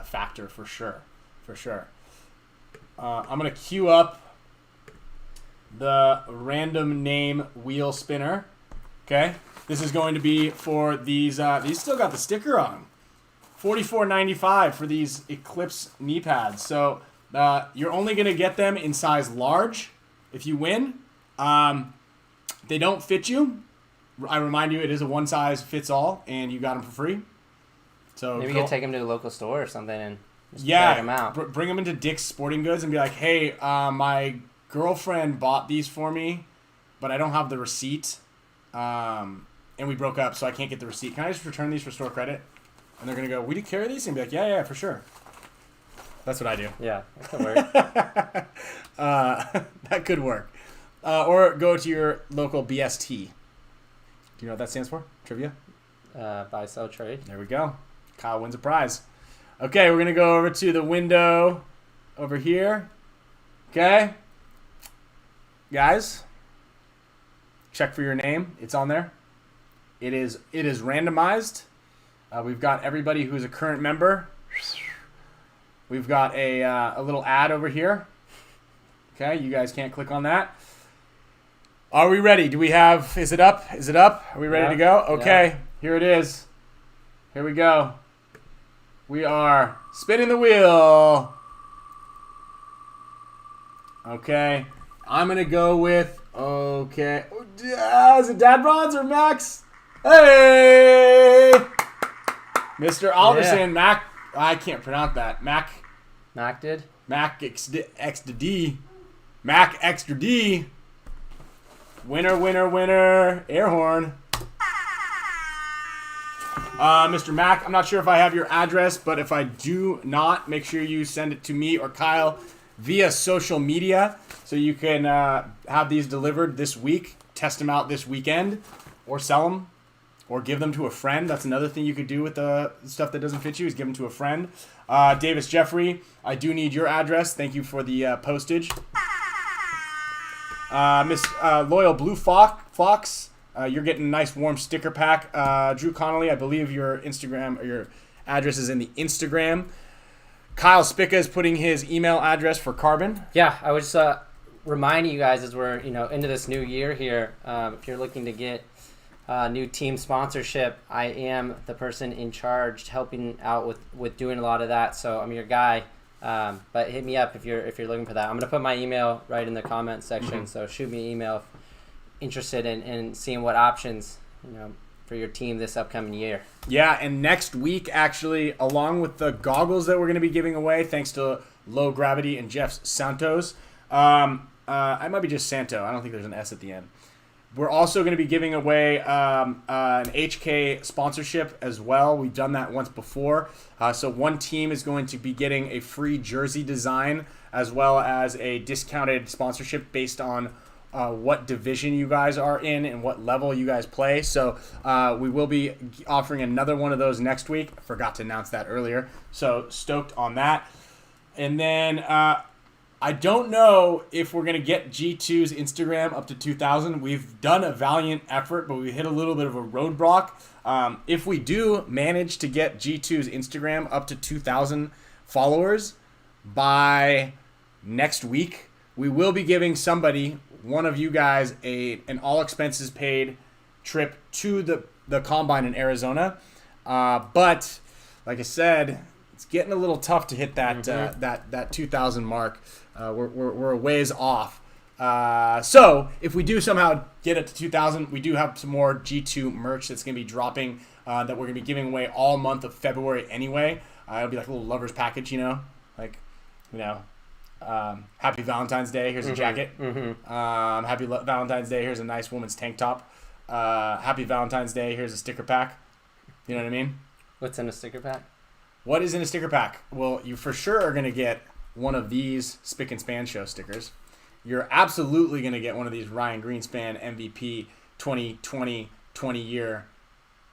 factor for sure. I'm gonna queue up the random name wheel spinner. Okay. This is going to be for these. These still got the sticker on them. $44.95 for these Eclipse knee pads. So you're only gonna get them in size large if you win. They don't fit you. I remind you, it is a one size fits all, and you got them for free. So maybe you could take them to a local store or something and just check them out. Bring them into Dick's Sporting Goods and be like, hey, my girlfriend bought these for me, but I don't have the receipt, and we broke up, so I can't get the receipt. Can I just return these for store credit? And they're gonna go, we do carry these, and be like, yeah, for sure. That's what I do. Yeah, that could work. That could work. Or go to your local BST. Do you know what that stands for? Trivia? Buy, sell, trade. There we go. Kyle wins a prize. Okay, we're going to go over to the window over here. Okay? guys, check for your name. It's on there. It is randomized. We've got everybody who's a current member. We've got a little ad over here. Okay, you guys can't click on that. Are we ready? Is it up? Are we ready to go? Okay, Here it is. Here we go. We are spinning the wheel. Okay, I'm going to go with, is it Dad Bronze or Max? Hey! Mr. Alderson, Mac, I can't pronounce that. Mac did? Mac extra D. Mac extra D. Winner. Air horn. Mr. Mac, I'm not sure if I have your address, but if I do not, make sure you send it to me or Kyle via social media so you can have these delivered this week, test them out this weekend, or sell them, or give them to a friend. That's another thing you could do with the stuff that doesn't fit you, is give them to a friend. Davis Jeffrey, I do need your address. Thank you for the postage. Miss Loyal Blue Fox, you're getting a nice warm sticker pack. Drew Connolly, I believe your Instagram or your address is in the Instagram. Kyle Spicka is putting his email address for Carbon. Yeah, I was reminding you guys as we're into this new year here. If you're looking to get new team sponsorship, I am the person in charge helping out with doing a lot of that. So I'm your guy. But hit me up if you're looking for that. I'm gonna put my email right in the comment section. So shoot me an email if interested in seeing what options for your team this upcoming year. Yeah, and next week, actually, along with the goggles that we're going to be giving away, thanks to Low Gravity and Jeff Santos, I might be just Santo. I don't think there's an S at the end. We're also going to be giving away an HK sponsorship as well. We've done that once before. So one team is going to be getting a free jersey design as well as a discounted sponsorship based on what division you guys are in and what level you guys play. So we will be offering another one of those next week. I forgot to announce that earlier. So stoked on that. And then I don't know if we're going to get G2's Instagram up to 2,000. We've done a valiant effort, but we hit a little bit of a roadblock. If we do manage to get G2's Instagram up to 2,000 followers by next week, we will be giving somebody, one of you guys, an all expenses paid trip to the Combine in Arizona. But like I said, it's getting a little tough to hit that that 2,000 mark. We're a ways off. So if we do somehow get it to 2,000, we do have some more G2 merch that's going to be dropping that we're going to be giving away all month of February anyway. It'll be like a little lover's package, Happy Valentine's Day. Here's a jacket. Happy Valentine's Day. Here's a nice woman's tank top. Happy Valentine's Day. Here's a sticker pack. You know what I mean? What's in a sticker pack? What is in a sticker pack? Well, you for sure are going to get one of these Spick and Span Show stickers. You're absolutely going to get one of these Ryan Greenspan MVP 2020 20-year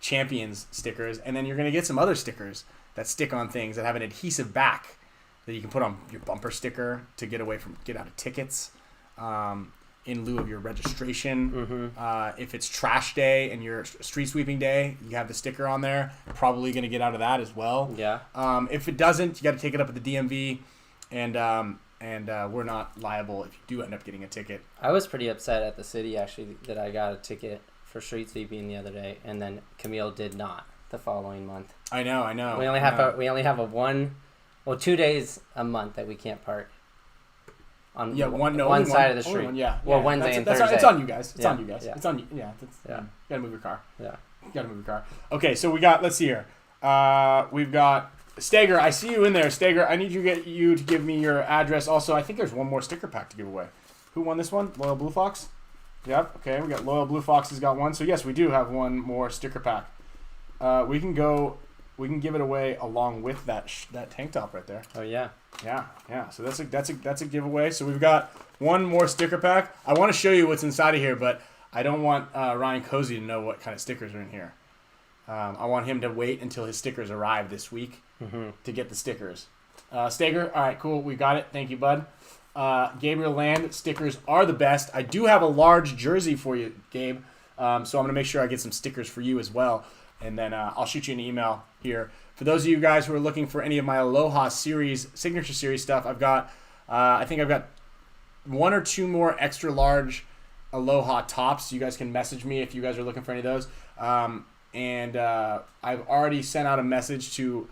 champions stickers. And then you're going to get some other stickers that stick on things that have an adhesive back that you can put on your bumper sticker to get out of tickets in lieu of your registration. If it's trash day and your street sweeping day, you have the sticker on there. Probably going to get out of that as well. Yeah. If it doesn't, you got to take it up at the DMV, and we're not liable if you do end up getting a ticket. I was pretty upset at the city actually that I got a ticket for street sweeping the other day, and then Camille did not the following month. I know. We only have 2 days a month that we can't park on one side of the street. Wednesday and Thursday. It's on you guys. It's on you guys. It's on you. Yeah. You gotta move your car. Yeah. You gotta move your car. Okay, so let's see here. We've got Stager. I see you in there, Stager. I need you to give me your address. Also, I think there's one more sticker pack to give away. Who won this one? Loyal Blue Fox? Yep. Okay, we got Loyal Blue Fox has got one. So yes, we do have one more sticker pack. We can give it away along with that tank top right there. Oh yeah. Yeah. So that's a giveaway. So we've got one more sticker pack. I want to show you what's inside of here, but I don't want Ryan Cozy to know what kind of stickers are in here. I want him to wait until his stickers arrive this week to get the stickers. Stager, all right, cool. We got it. Thank you, bud. Gabriel Land stickers are the best. I do have a large jersey for you, Gabe. So I'm going to make sure I get some stickers for you as well. And then I'll shoot you an email here. For those of you guys who are looking for any of my Aloha series, signature series stuff, I've got, I think I've got 1 or 2 more extra large Aloha tops. You guys can message me if you guys are looking for any of those. And I've already sent out a message to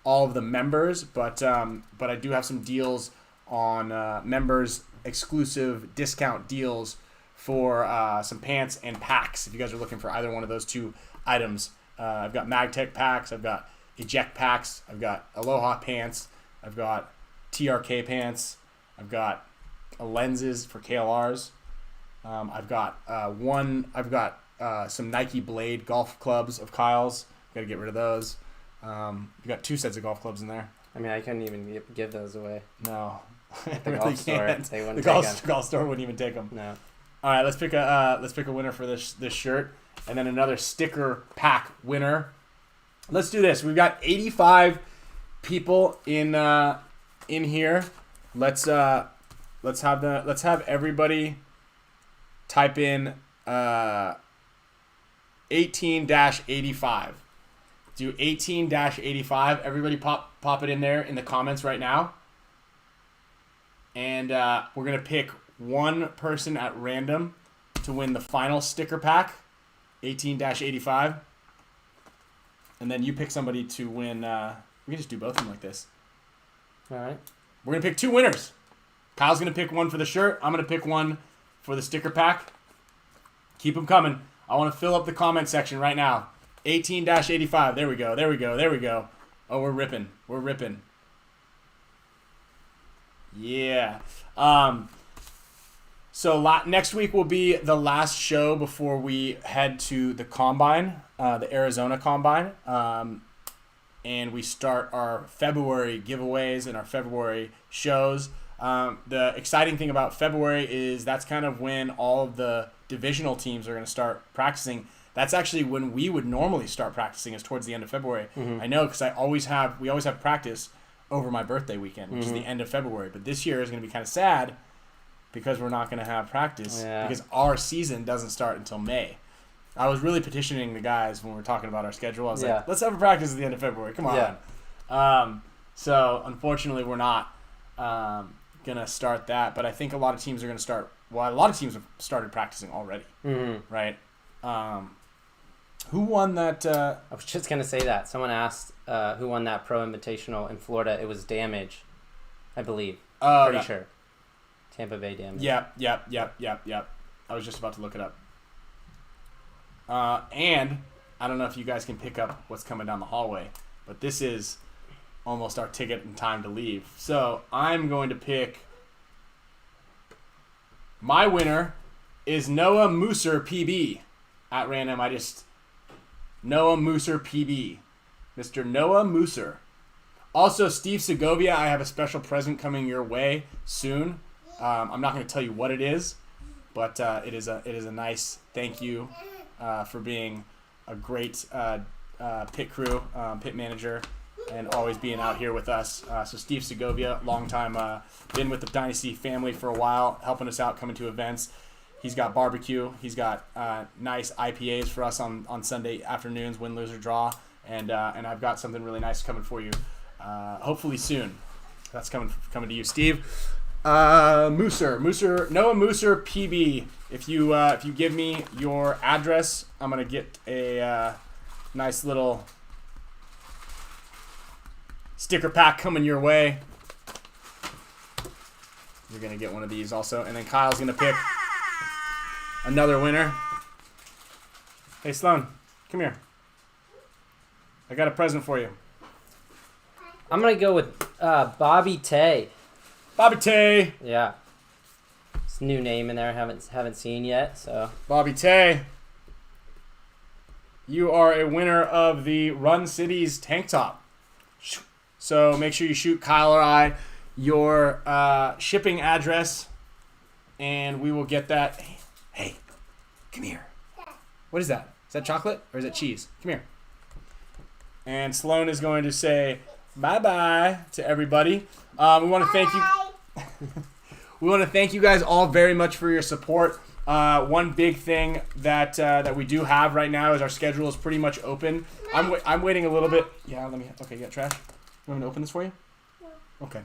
all of the members, but I do have some deals on members exclusive discount deals for some pants and packs. If you guys are looking for either one of those 2 items, I've got MagTech packs, I've got Eject packs, I've got Aloha pants, I've got TRK pants, I've got lenses for KLRs. I've got some Nike Blade golf clubs of Kyle's. Got to get rid of those. You got 2 sets of golf clubs in there. I mean, I couldn't even give those away. No, The golf store, they wouldn't the golf store wouldn't even take them. No. All right, let's pick a winner for this shirt, and then another sticker pack winner. Let's do this. We've got 85 people in here. Let's have everybody type in 18-85. Do 18-85. Everybody pop it in there in the comments right now. And we're going to pick one person at random to win the final sticker pack, 18-85. And then you pick somebody to win. We can just do both of them like this. All right. We're going to pick 2 winners. Kyle's going to pick one for the shirt. I'm going to pick one for the sticker pack. Keep them coming. I want to fill up the comment section right now. 18-85. There we go. There we go. There we go. Oh, we're ripping. We're ripping. Yeah. So next week will be the last show before we head to the Combine, the Arizona Combine. And we start our February giveaways and our February shows. The exciting thing about February is that's kind of when all of the divisional teams are going to start practicing. That's actually when we would normally start practicing, is towards the end of February. Mm-hmm. I know, because we always have practice over my birthday weekend, which is the end of February. But this year is going to be kind of sad because we're not going to have practice because our season doesn't start until May. I was really petitioning the guys when we were talking about our schedule. I was like, let's have a practice at the end of February. Come on. Yeah. So unfortunately, we're not going to start that. But I think a lot of teams are going to start. Well, a lot of teams have started practicing already, right? Who won that? I was just going to say that. Someone asked who won that Pro Invitational in Florida. It was Damage, I believe. Pretty sure. Tampa Bay Damage. Yep. I was just about to look it up. And I don't know if you guys can pick up what's coming down the hallway, but this is almost our ticket and time to leave. So I'm going to pick. My winner is Noah Mooser PB. At random, Noah Mooser PB. Mr. Noah Mooser. Also, Steve Segovia, I have a special present coming your way soon. I'm not going to tell you what it is, but it is a nice thank you for being a great pit crew, pit manager, and always being out here with us. So Steve Segovia, long time, been with the Dynasty family for a while, helping us out, coming to events. He's got barbecue. He's got nice IPAs for us on Sunday afternoons, win, lose, or draw. And I've got something really nice coming for you, hopefully soon. That's coming to you, Steve. Noah Mooser PB. If you give me your address, I'm gonna get a nice little sticker pack coming your way. You're gonna get one of these also, and then Kyle's gonna pick another winner. Hey Sloan, come here. I got a present for you. I'm gonna go with Bobby Tay. Bobby Tay. Yeah. It's a new name in there. Haven't seen yet. So Bobby Tay. You are a winner of the Run Cities tank top. So make sure you shoot Kyle or I your shipping address, and we will get that. Hey, come here. What is that? Is that chocolate or is it cheese? Come here. And Sloan is going to say bye-bye to everybody. We want to thank you. we want to thank you guys all very much for your support. One big thing that we do have right now is our schedule is pretty much open. I'm waiting a little bit. Yeah, let me. Okay, you got trash. You want me to open this for you? Okay.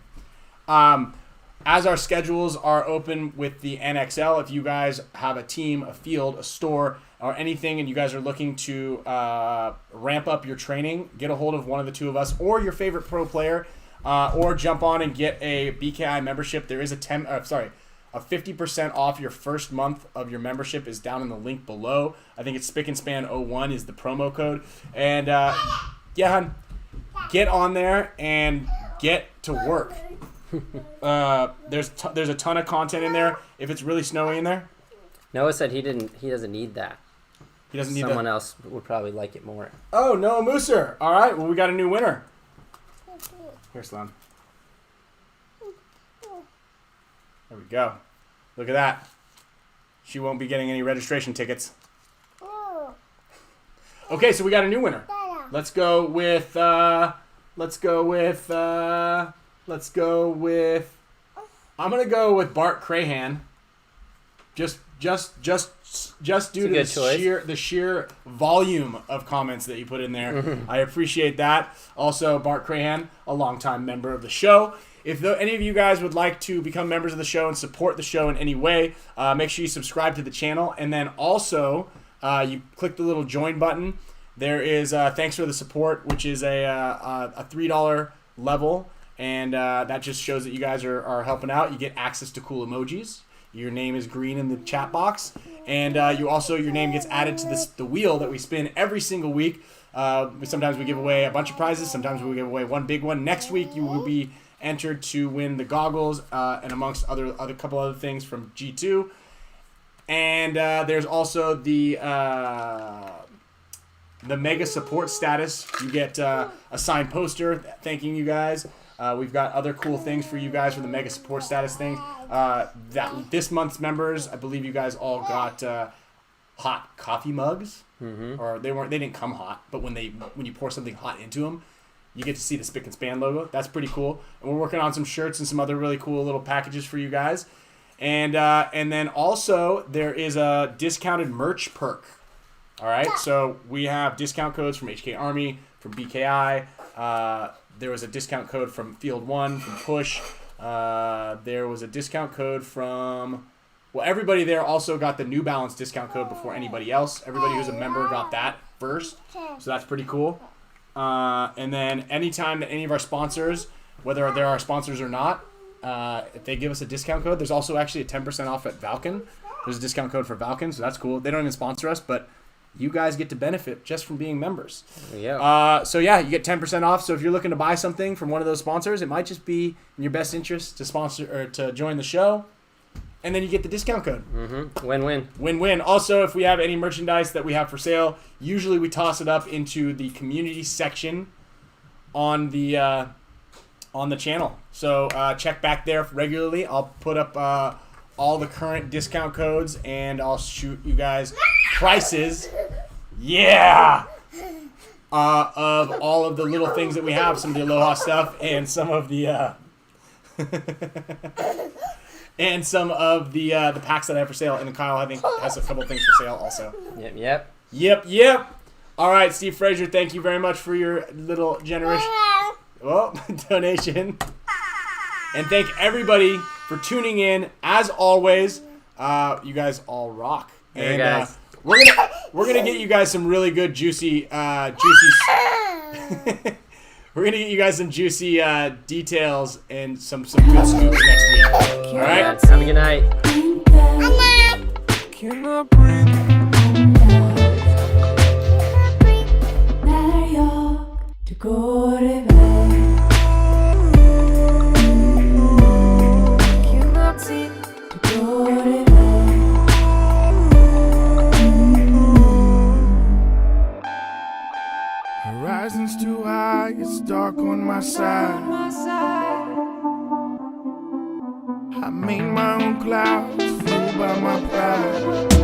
As our schedules are open with the NXL, if you guys have a team, a field, a store, or anything, and you guys are looking to ramp up your training, get a hold of one of the two of us or your favorite pro player, or jump on and get a BKI membership. There is a 50% off your first month of your membership is down in the link below. I think it's SPICK is the promo code. And yeah, hon, get on there and get to work. There's a ton of content in there. If it's really snowy in there, Noah said he doesn't need that. He doesn't need Someone else would probably like it more. Oh, Noah Mooser. All right, well, we got a new winner. Here, Sloan. There we go. Look at that. She won't be getting any registration tickets. Okay, so we got a new winner. Let's go with I'm gonna go with Bart Crahan. Just due to the sheer volume of comments that you put in there. I appreciate that. Also, Bart Crahan, a longtime member of the show. If any of you guys would like to become members of the show and support the show in any way, make sure you subscribe to the channel. And then also, you click the little join button. There is thanks for the support, which is a $3 level. And that just shows that you guys are helping out. You get access to cool emojis. Your name is green in the chat box. And your name gets added to the wheel that we spin every single week. Sometimes we give away a bunch of prizes. Sometimes we give away one big one. Next week, you will be entered to win the goggles and amongst other couple other things from G2. And there's also the mega support status. You get a signed poster thanking you guys. We've got other cool things for you guys for the mega support status thing. That this month's members, I believe you guys all got hot coffee mugs, or they didn't come hot, but when you pour something hot into them, you get to see the Spick and Span logo. That's pretty cool. And we're working on some shirts and some other really cool little packages for you guys. And then also there is a discounted merch perk. All right, so we have discount codes from HK Army, from BKI. There was a discount code from Field 1, from Push. There was a discount code from... Well, everybody there also got the New Balance discount code before anybody else. Everybody who's a member got that first. So that's pretty cool. And then anytime that any of our sponsors, whether they're our sponsors or not, if they give us a discount code, there's also actually a 10% off at Valken. There's a discount code for Valken, so that's cool. They don't even sponsor us, but... you guys get to benefit just from being members. Yeah. So yeah, you get 10% off. So if you're looking to buy something from one of those sponsors, it might just be in your best interest to sponsor or to join the show, and then you get the discount code. Win-win. Win-win. Also, if we have any merchandise that we have for sale, usually we toss it up into the community section on the channel. So check back there regularly. I'll put up all the current discount codes, and I'll shoot you guys prices. Yeah! Of all of the little things that we have, some of the Aloha stuff, and some of the the packs that I have for sale. And Kyle, I think, has a couple things for sale also. Yep. All right, Steve Frazier, thank you very much for your little generous donation. And thank everybody for tuning in. As always, you guys all rock. And guys. we're gonna get you guys some really good juicy we're gonna get you guys some juicy details and some good scoops next week. All right. Have a good night. Can I breathe? Horizon's too high, it's dark on my side. I made my own clouds, flew by my pride.